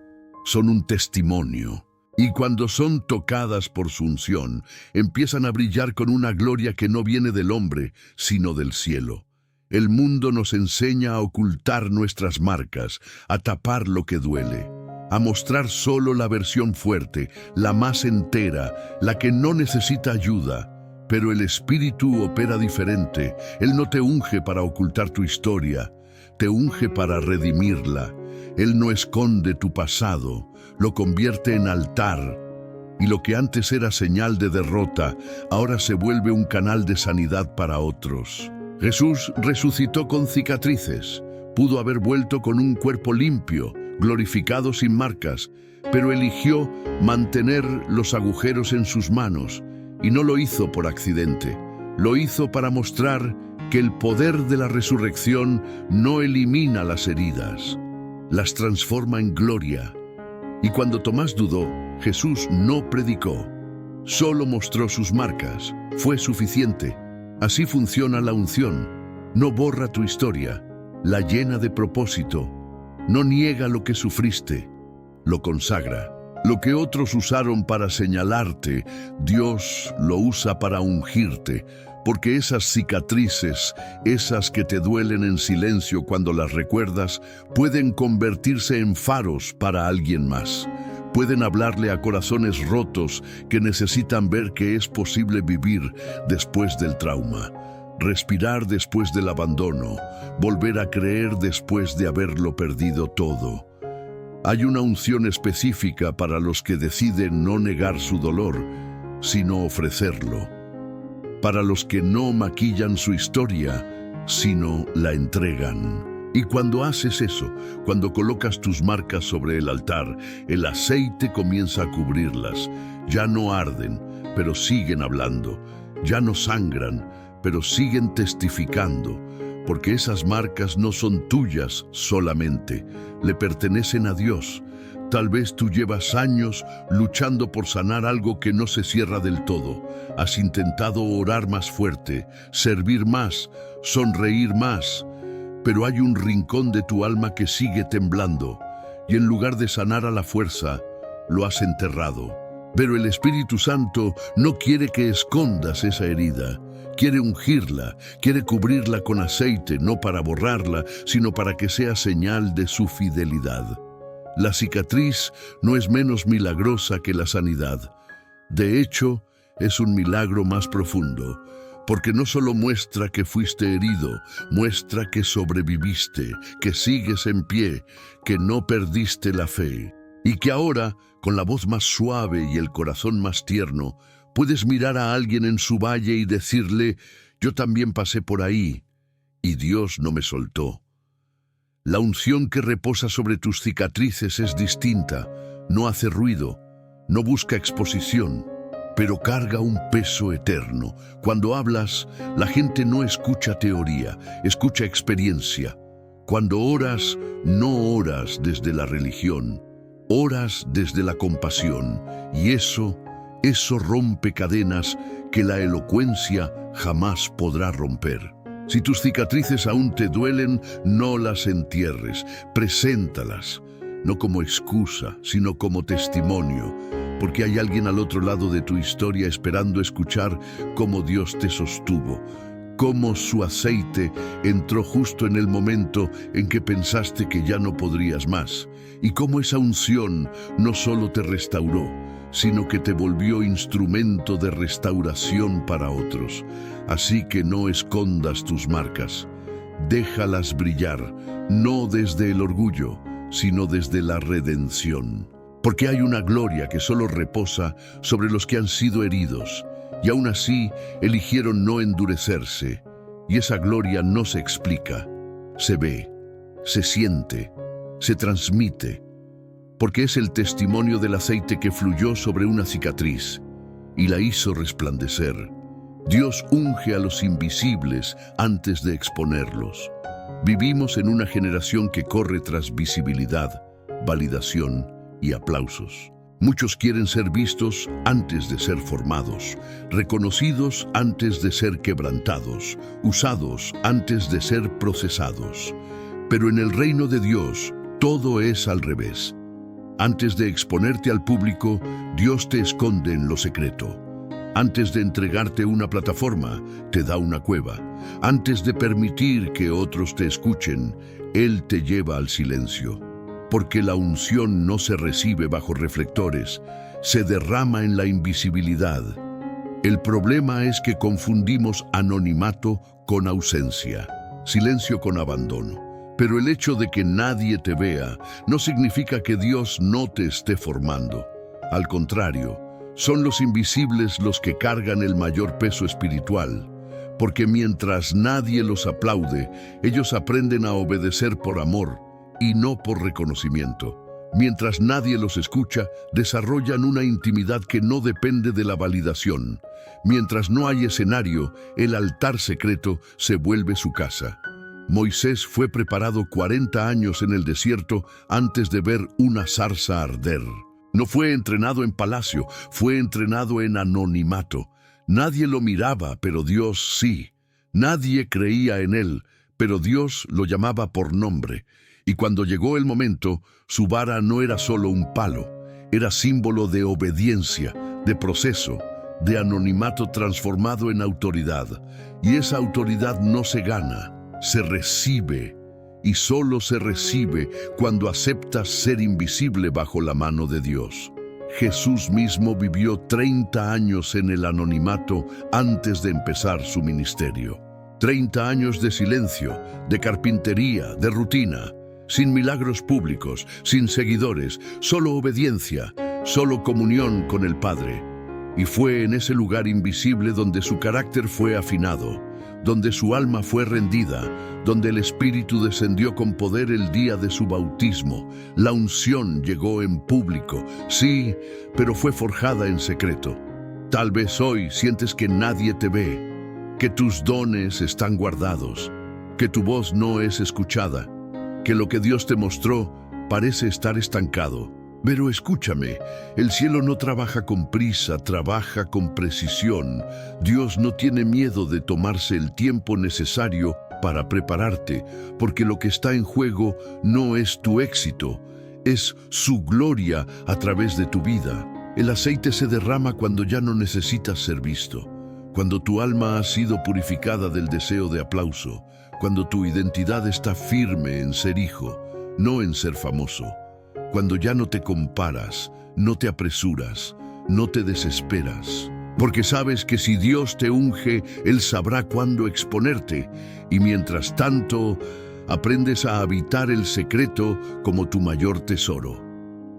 son un testimonio. Y cuando son tocadas por su unción, empiezan a brillar con una gloria que no viene del hombre, sino del cielo. El mundo nos enseña a ocultar nuestras marcas, a tapar lo que duele, a mostrar solo la versión fuerte, la más entera, la que no necesita ayuda. Pero el Espíritu opera diferente. Él no te unge para ocultar tu historia, te unge para redimirla. Él no esconde tu pasado, lo convierte en altar. Y lo que antes era señal de derrota, ahora se vuelve un canal de sanidad para otros. Jesús resucitó con cicatrices. Pudo haber vuelto con un cuerpo limpio, glorificado sin marcas, pero eligió mantener los agujeros en sus manos, y no lo hizo por accidente. Lo hizo para mostrar que el poder de la resurrección no elimina las heridas, las transforma en gloria. Y cuando Tomás dudó, Jesús no predicó, solo mostró sus marcas. Fue suficiente. Así funciona la unción. No borra tu historia, la llena de propósito. No niega lo que sufriste, lo consagra. Lo que otros usaron para señalarte, Dios lo usa para ungirte, porque esas cicatrices, esas que te duelen en silencio cuando las recuerdas, pueden convertirse en faros para alguien más. Pueden hablarle a corazones rotos que necesitan ver que es posible vivir después del trauma, respirar después del abandono, volver a creer después de haberlo perdido todo. Hay una unción específica para los que deciden no negar su dolor, sino ofrecerlo. Para los que no maquillan su historia, sino la entregan. Y cuando haces eso, cuando colocas tus marcas sobre el altar, el aceite comienza a cubrirlas. Ya no arden, pero siguen hablando. Ya no sangran, pero siguen testificando. Porque esas marcas no son tuyas solamente, le pertenecen a Dios. Tal vez tú llevas años luchando por sanar algo que no se cierra del todo. Has intentado orar más fuerte, servir más, sonreír más, pero hay un rincón de tu alma que sigue temblando, y en lugar de sanar a la fuerza, lo has enterrado. Pero el Espíritu Santo no quiere que escondas esa herida. Quiere ungirla, quiere cubrirla con aceite, no para borrarla, sino para que sea señal de su fidelidad. La cicatriz no es menos milagrosa que la sanidad. De hecho, es un milagro más profundo, porque no solo muestra que fuiste herido, muestra que sobreviviste, que sigues en pie, que no perdiste la fe, y que ahora, con la voz más suave y el corazón más tierno, puedes mirar a alguien en su valle y decirle, yo también pasé por ahí, y Dios no me soltó. La unción que reposa sobre tus cicatrices es distinta, no hace ruido, no busca exposición, pero carga un peso eterno. Cuando hablas, la gente no escucha teoría, escucha experiencia. Cuando oras, no oras desde la religión, oras desde la compasión, y eso rompe cadenas que la elocuencia jamás podrá romper. Si tus cicatrices aún te duelen, no las entierres, preséntalas, no como excusa, sino como testimonio, porque hay alguien al otro lado de tu historia esperando escuchar cómo Dios te sostuvo, cómo su aceite entró justo en el momento en que pensaste que ya no podrías más, y cómo esa unción no solo te restauró, sino que te volvió instrumento de restauración para otros. Así que no escondas tus marcas, déjalas brillar, no desde el orgullo, sino desde la redención. Porque hay una gloria que solo reposa sobre los que han sido heridos, y aún así eligieron no endurecerse, y esa gloria no se explica, se ve, se siente, se transmite, porque es el testimonio del aceite que fluyó sobre una cicatriz y la hizo resplandecer. Dios unge a los invisibles antes de exponerlos. Vivimos en una generación que corre tras visibilidad, validación y aplausos. Muchos quieren ser vistos antes de ser formados, reconocidos antes de ser quebrantados, usados antes de ser procesados. Pero en el reino de Dios, todo es al revés. Antes de exponerte al público, Dios te esconde en lo secreto. Antes de entregarte una plataforma, te da una cueva. Antes de permitir que otros te escuchen, Él te lleva al silencio. Porque la unción no se recibe bajo reflectores, se derrama en la invisibilidad. El problema es que confundimos anonimato con ausencia, silencio con abandono. Pero el hecho de que nadie te vea no significa que Dios no te esté formando. Al contrario, son los invisibles los que cargan el mayor peso espiritual, porque mientras nadie los aplaude, ellos aprenden a obedecer por amor y no por reconocimiento. Mientras nadie los escucha, desarrollan una intimidad que no depende de la validación. Mientras no hay escenario, el altar secreto se vuelve su casa. Moisés fue preparado 40 años en el desierto antes de ver una zarza arder. No fue entrenado en palacio, fue entrenado en anonimato. Nadie lo miraba, pero Dios sí. Nadie creía en él, pero Dios lo llamaba por nombre. Y cuando llegó el momento, su vara no era solo un palo, era símbolo de obediencia, de proceso, de anonimato transformado en autoridad. Y esa autoridad no se gana, se recibe. Y solo se recibe cuando aceptas ser invisible bajo la mano de Dios. Jesús mismo vivió 30 años en el anonimato antes de empezar su ministerio. 30 años de silencio, de carpintería, de rutina, sin milagros públicos, sin seguidores, solo obediencia, solo comunión con el Padre. Y fue en ese lugar invisible donde su carácter fue afinado, donde su alma fue rendida, donde el Espíritu descendió con poder el día de su bautismo. La unción llegó en público, sí, pero fue forjada en secreto. Tal vez hoy sientes que nadie te ve, que tus dones están guardados, que tu voz no es escuchada, que lo que Dios te mostró parece estar estancado. Pero escúchame, el cielo no trabaja con prisa, trabaja con precisión. Dios no tiene miedo de tomarse el tiempo necesario para prepararte, porque lo que está en juego no es tu éxito, es su gloria a través de tu vida. El aceite se derrama cuando ya no necesitas ser visto, cuando tu alma ha sido purificada del deseo de aplauso, cuando tu identidad está firme en ser hijo, no en ser famoso. Cuando ya no te comparas, no te apresuras, no te desesperas. Porque sabes que si Dios te unge, Él sabrá cuándo exponerte. Y mientras tanto, aprendes a habitar el secreto como tu mayor tesoro.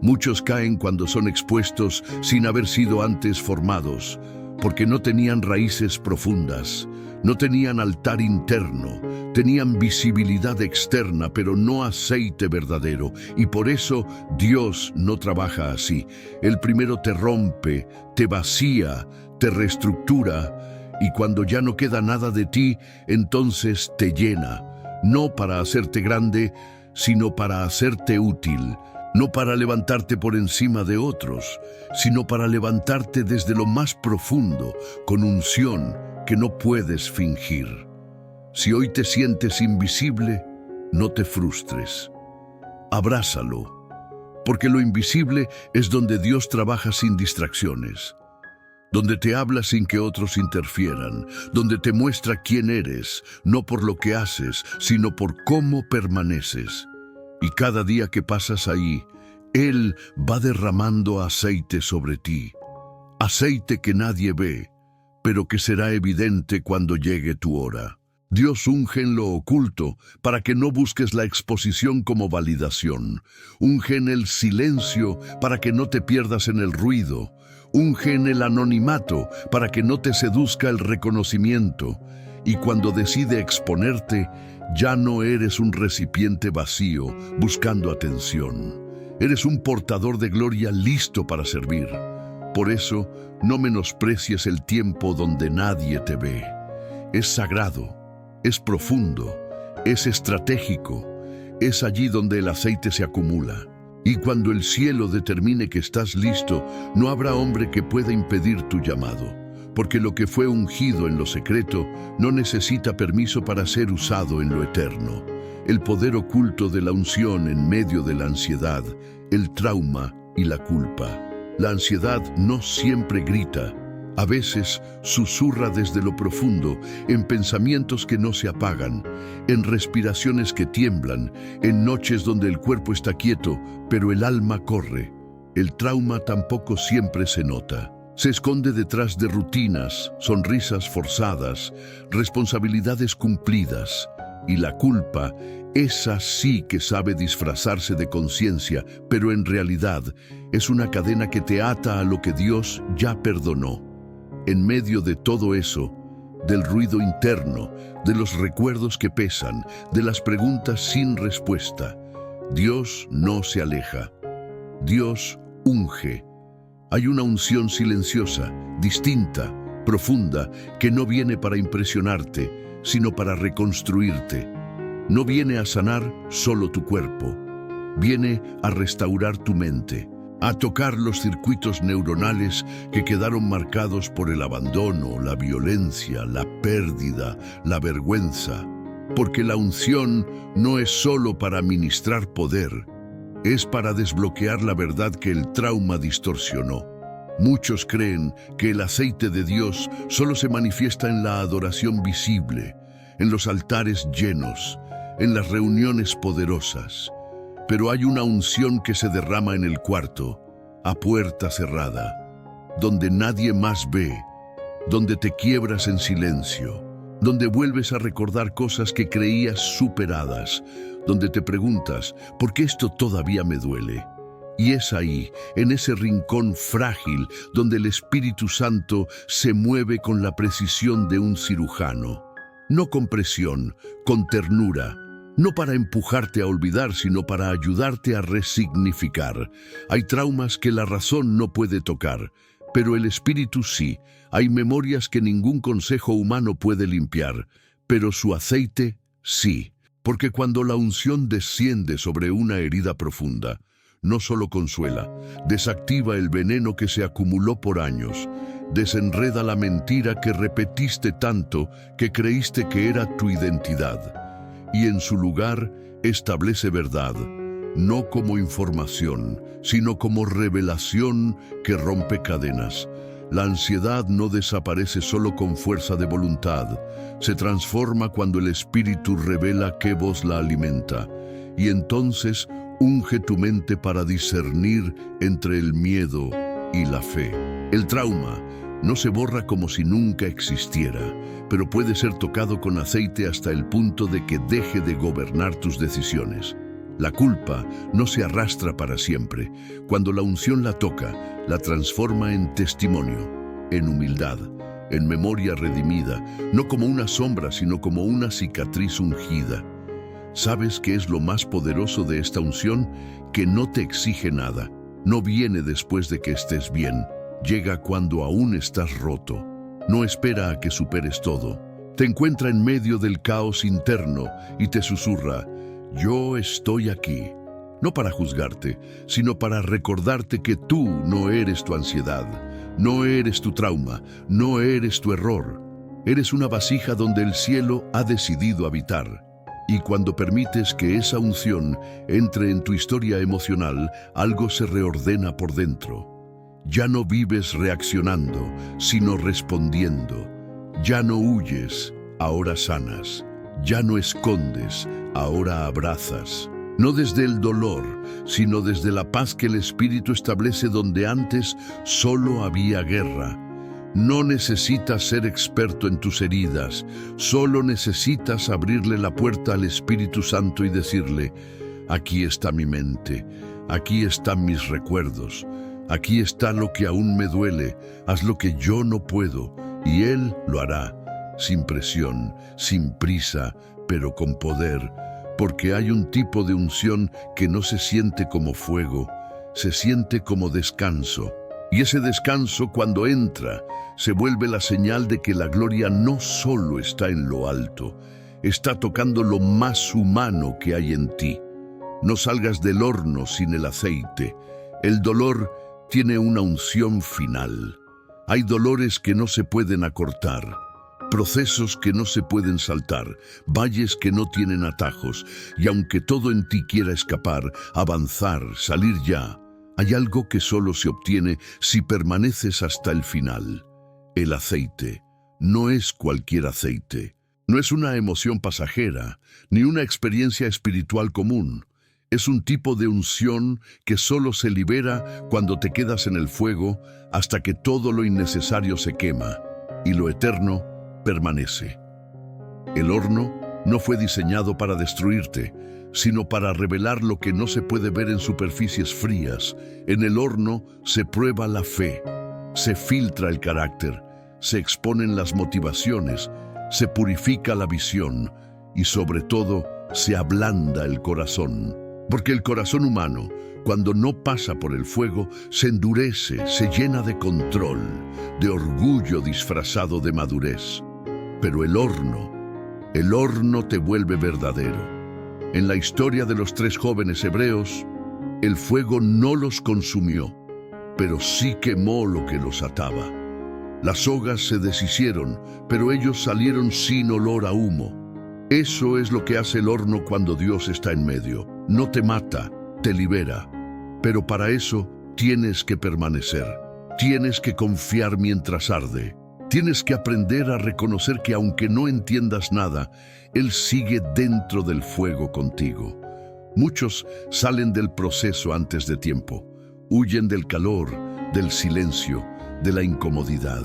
Muchos caen cuando son expuestos sin haber sido antes formados, porque no tenían raíces profundas. No tenían altar interno, tenían visibilidad externa, pero no aceite verdadero. Y por eso Dios no trabaja así. Él primero te rompe, te vacía, te reestructura, y cuando ya no queda nada de ti, entonces te llena, no para hacerte grande, sino para hacerte útil. No para levantarte por encima de otros, sino para levantarte desde lo más profundo, con unción que no puedes fingir. Si hoy te sientes invisible, no te frustres. Abrázalo, porque lo invisible es donde Dios trabaja sin distracciones, donde te habla sin que otros interfieran, donde te muestra quién eres, no por lo que haces, sino por cómo permaneces. Y cada día que pasas ahí, Él va derramando aceite sobre ti, aceite que nadie ve, pero que será evidente cuando llegue tu hora. Dios unge en lo oculto para que no busques la exposición como validación. Unge en el silencio para que no te pierdas en el ruido. Unge en el anonimato para que no te seduzca el reconocimiento. Y cuando decide exponerte, ya no eres un recipiente vacío buscando atención. Eres un portador de gloria listo para servir. Por eso, no menosprecies el tiempo donde nadie te ve. Es sagrado, es profundo, es estratégico. Es allí donde el aceite se acumula. Y cuando el cielo determine que estás listo, no habrá hombre que pueda impedir tu llamado. Porque lo que fue ungido en lo secreto no necesita permiso para ser usado en lo eterno. El poder oculto de la unción en medio de la ansiedad, el trauma y la culpa. La ansiedad no siempre grita, a veces susurra desde lo profundo, en pensamientos que no se apagan, en respiraciones que tiemblan, en noches donde el cuerpo está quieto, pero el alma corre. El trauma tampoco siempre se nota. Se esconde detrás de rutinas, sonrisas forzadas, responsabilidades cumplidas. Y la culpa, esa sí que sabe disfrazarse de conciencia, pero en realidad es una cadena que te ata a lo que Dios ya perdonó. En medio de todo eso, del ruido interno, de los recuerdos que pesan, de las preguntas sin respuesta, Dios no se aleja. Dios unge. Hay una unción silenciosa, distinta, profunda, que no viene para impresionarte, sino para reconstruirte. No viene a sanar solo tu cuerpo, viene a restaurar tu mente, a tocar los circuitos neuronales que quedaron marcados por el abandono, la violencia, la pérdida, la vergüenza. Porque la unción no es solo para ministrar poder, es para desbloquear la verdad que el trauma distorsionó. Muchos creen que el aceite de Dios solo se manifiesta en la adoración visible, en los altares llenos, en las reuniones poderosas. Pero hay una unción que se derrama en el cuarto, a puerta cerrada, donde nadie más ve, donde te quiebras en silencio, donde vuelves a recordar cosas que creías superadas, donde te preguntas, ¿por qué esto todavía me duele? Y es ahí, en ese rincón frágil, donde el Espíritu Santo se mueve con la precisión de un cirujano. No con presión, con ternura. No para empujarte a olvidar, sino para ayudarte a resignificar. Hay traumas que la razón no puede tocar, pero el Espíritu sí. Hay memorias que ningún consejo humano puede limpiar, pero su aceite sí. Porque cuando la unción desciende sobre una herida profunda, no solo consuela, desactiva el veneno que se acumuló por años, desenreda la mentira que repetiste tanto que creíste que era tu identidad, y en su lugar establece verdad, no como información, sino como revelación que rompe cadenas. La ansiedad no desaparece solo con fuerza de voluntad, se transforma cuando el Espíritu revela qué voz la alimenta, y entonces unge tu mente para discernir entre el miedo y la fe. El trauma no se borra como si nunca existiera, pero puede ser tocado con aceite hasta el punto de que deje de gobernar tus decisiones. La culpa no se arrastra para siempre. Cuando la unción la toca, la transforma en testimonio, en humildad, en memoria redimida, no como una sombra, sino como una cicatriz ungida. ¿Sabes qué es lo más poderoso de esta unción? Que no te exige nada. No viene después de que estés bien. Llega cuando aún estás roto. No espera a que superes todo. Te encuentra en medio del caos interno y te susurra: yo estoy aquí. No para juzgarte, sino para recordarte que tú no eres tu ansiedad, no eres tu trauma, no eres tu error. Eres una vasija donde el cielo ha decidido habitar. Y cuando permites que esa unción entre en tu historia emocional, algo se reordena por dentro. Ya no vives reaccionando, sino respondiendo. Ya no huyes, ahora sanas. Ya no escondes, ahora abrazas. No desde el dolor, sino desde la paz que el Espíritu establece donde antes solo había guerra. No necesitas ser experto en tus heridas, solo necesitas abrirle la puerta al Espíritu Santo y decirle: aquí está mi mente, aquí están mis recuerdos, aquí está lo que aún me duele, haz lo que yo no puedo, y Él lo hará, sin presión, sin prisa, pero con poder, porque hay un tipo de unción que no se siente como fuego, se siente como descanso. Y ese descanso, cuando entra, se vuelve la señal de que la gloria no solo está en lo alto, está tocando lo más humano que hay en ti. No salgas del horno sin el aceite. El dolor tiene una unción final. Hay dolores que no se pueden acortar, procesos que no se pueden saltar, valles que no tienen atajos, y aunque todo en ti quiera escapar, avanzar, salir ya, hay algo que solo se obtiene si permaneces hasta el final. El aceite no es cualquier aceite. No es una emoción pasajera, ni una experiencia espiritual común. Es un tipo de unción que solo se libera cuando te quedas en el fuego hasta que todo lo innecesario se quema y lo eterno permanece. El horno no fue diseñado para destruirte, sino para revelar lo que no se puede ver en superficies frías. En el horno se prueba la fe, se filtra el carácter, se exponen las motivaciones, se purifica la visión y sobre todo se ablanda el corazón. Porque el corazón humano, cuando no pasa por el fuego, se endurece, se llena de control, de orgullo disfrazado de madurez. Pero el horno te vuelve verdadero. En la historia de los 3 jóvenes hebreos, el fuego no los consumió, pero sí quemó lo que los ataba. Las sogas se deshicieron, pero ellos salieron sin olor a humo. Eso es lo que hace el horno cuando Dios está en medio. No te mata, te libera. Pero para eso tienes que permanecer. Tienes que confiar mientras arde. Tienes que aprender a reconocer que aunque no entiendas nada, Él sigue dentro del fuego contigo. Muchos salen del proceso antes de tiempo. Huyen del calor, del silencio, de la incomodidad.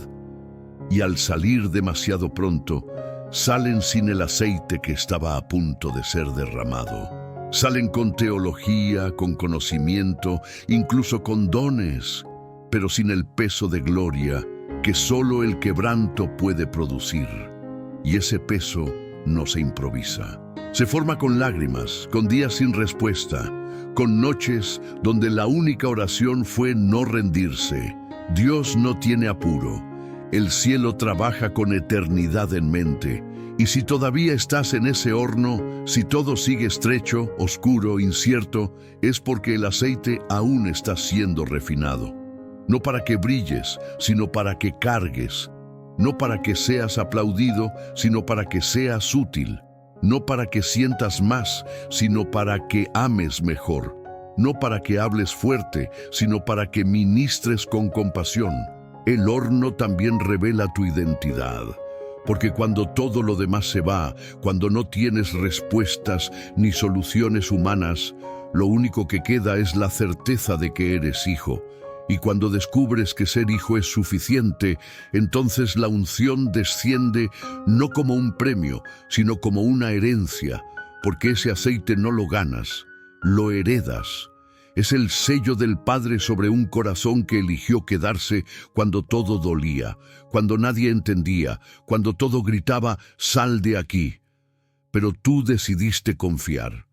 Y al salir demasiado pronto, salen sin el aceite que estaba a punto de ser derramado. Salen con teología, con conocimiento, incluso con dones, pero sin el peso de gloria que solo el quebranto puede producir. Y ese peso no se improvisa. Se forma con lágrimas, con días sin respuesta, con noches donde la única oración fue no rendirse. Dios no tiene apuro. El cielo trabaja con eternidad en mente. Y si todavía estás en ese horno, si todo sigue estrecho, oscuro, incierto, es porque el aceite aún está siendo refinado. No para que brilles, sino para que cargues. No para que seas aplaudido, sino para que seas útil. No para que sientas más, sino para que ames mejor. No para que hables fuerte, sino para que ministres con compasión. El horno también revela tu identidad. Porque cuando todo lo demás se va, cuando no tienes respuestas ni soluciones humanas, lo único que queda es la certeza de que eres hijo. Y cuando descubres que ser hijo es suficiente, entonces la unción desciende no como un premio, sino como una herencia, porque ese aceite no lo ganas, lo heredas. Es el sello del Padre sobre un corazón que eligió quedarse cuando todo dolía, cuando nadie entendía, cuando todo gritaba, «¡Sal de aquí!». Pero tú decidiste confiar.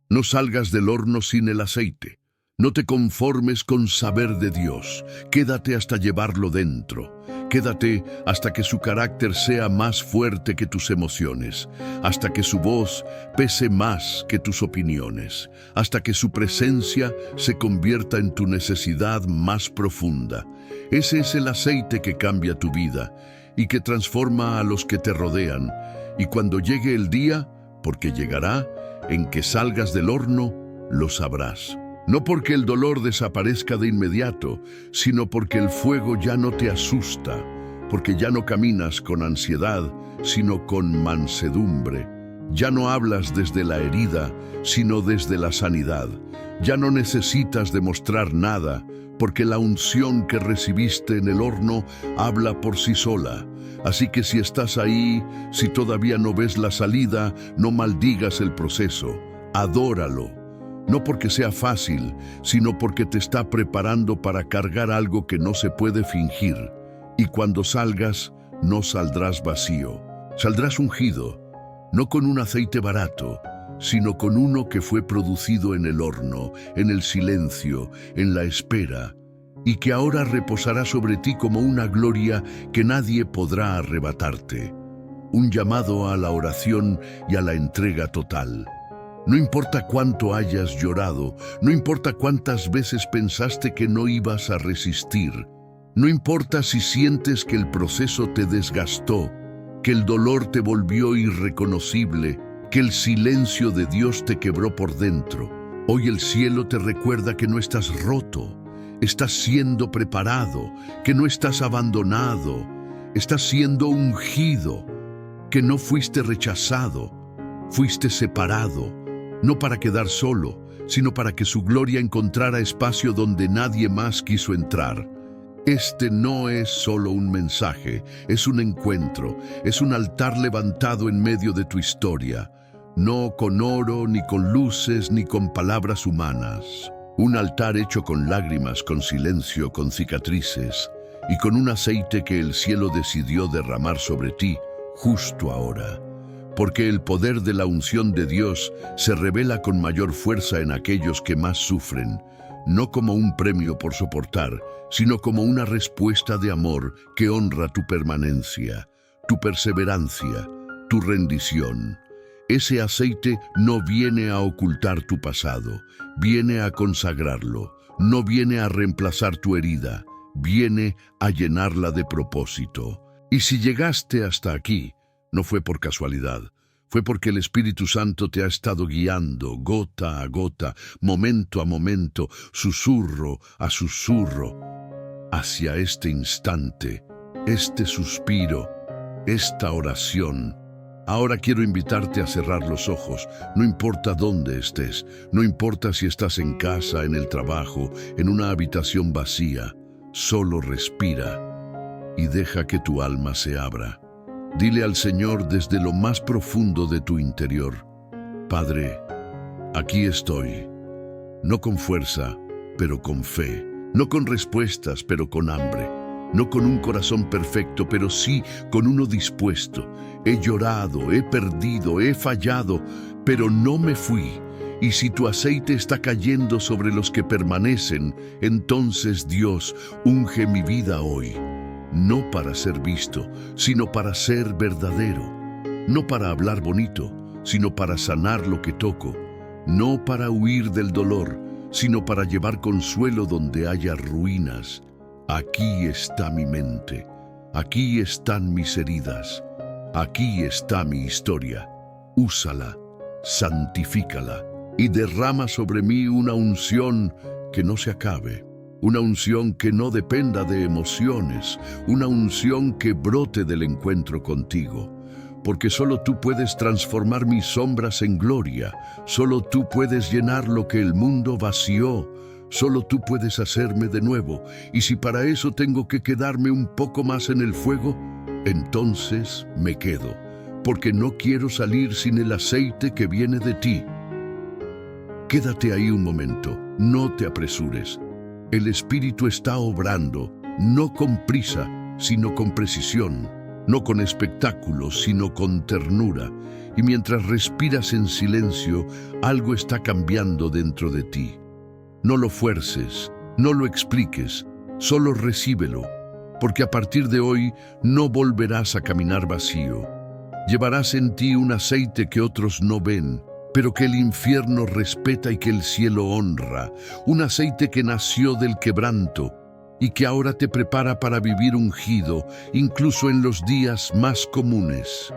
No salgas del horno sin el aceite. No te conformes con saber de Dios. Quédate hasta llevarlo dentro. Quédate hasta que su carácter sea más fuerte que tus emociones, hasta que su voz pese más que tus opiniones, hasta que su presencia se convierta en tu necesidad más profunda. Ese es el aceite que cambia tu vida y que transforma a los que te rodean. Y cuando llegue el día, porque llegará, en que salgas del horno, lo sabrás. No porque el dolor desaparezca de inmediato, sino porque el fuego ya no te asusta, porque ya no caminas con ansiedad, sino con mansedumbre. Ya no hablas desde la herida, sino desde la sanidad. Ya no necesitas demostrar nada, porque la unción que recibiste en el horno habla por sí sola. Así que si estás ahí, si todavía no ves la salida, no maldigas el proceso, adóralo. No porque sea fácil, sino porque te está preparando para cargar algo que no se puede fingir. Y cuando salgas, no saldrás vacío. Saldrás ungido, no con un aceite barato, sino con uno que fue producido en el horno, en el silencio, en la espera, y que ahora reposará sobre ti como una gloria que nadie podrá arrebatarte. Un llamado a la oración y a la entrega total. No importa cuánto hayas llorado, no importa cuántas veces pensaste que no ibas a resistir, no importa si sientes que el proceso te desgastó, que el dolor te volvió irreconocible, que el silencio de Dios te quebró por dentro. Hoy el cielo te recuerda que no estás roto, estás siendo preparado, que no estás abandonado, estás siendo ungido, que no fuiste rechazado, fuiste separado. No para quedar solo, sino para que su gloria encontrara espacio donde nadie más quiso entrar. Este no es solo un mensaje, es un encuentro, es un altar levantado en medio de tu historia. No con oro, ni con luces, ni con palabras humanas. Un altar hecho con lágrimas, con silencio, con cicatrices, y con un aceite que el cielo decidió derramar sobre ti justo ahora. Porque el poder de la unción de Dios se revela con mayor fuerza en aquellos que más sufren, no como un premio por soportar, sino como una respuesta de amor que honra tu permanencia, tu perseverancia, tu rendición. Ese aceite no viene a ocultar tu pasado, viene a consagrarlo, no viene a reemplazar tu herida, viene a llenarla de propósito. Y si llegaste hasta aquí, no fue por casualidad, fue porque el Espíritu Santo te ha estado guiando gota a gota, momento a momento, susurro a susurro, hacia este instante, este suspiro, esta oración. Ahora quiero invitarte a cerrar los ojos, no importa dónde estés, no importa si estás en casa, en el trabajo, en una habitación vacía, solo respira y deja que tu alma se abra. Dile al Señor desde lo más profundo de tu interior: Padre, aquí estoy, no con fuerza, pero con fe, no con respuestas, pero con hambre, no con un corazón perfecto, pero sí con uno dispuesto. He llorado, he perdido, he fallado, pero no me fui. Y si tu aceite está cayendo sobre los que permanecen, entonces Dios, unge mi vida hoy. No para ser visto, sino para ser verdadero. No para hablar bonito, sino para sanar lo que toco. No para huir del dolor, sino para llevar consuelo donde haya ruinas. Aquí está mi mente, aquí están mis heridas, aquí está mi historia. Úsala, santifícala y derrama sobre mí una unción que no se acabe. Una unción que no dependa de emociones, una unción que brote del encuentro contigo. Porque solo tú puedes transformar mis sombras en gloria, solo tú puedes llenar lo que el mundo vació, solo tú puedes hacerme de nuevo. Y si para eso tengo que quedarme un poco más en el fuego, entonces me quedo, porque no quiero salir sin el aceite que viene de ti. Quédate ahí un momento, no te apresures. El Espíritu está obrando, no con prisa, sino con precisión, no con espectáculos, sino con ternura. Y mientras respiras en silencio, algo está cambiando dentro de ti. No lo fuerces, no lo expliques, solo recíbelo, porque a partir de hoy no volverás a caminar vacío. Llevarás en ti un aceite que otros no ven, pero que el infierno respeta y que el cielo honra, un aceite que nació del quebranto y que ahora te prepara para vivir ungido, incluso en los días más comunes.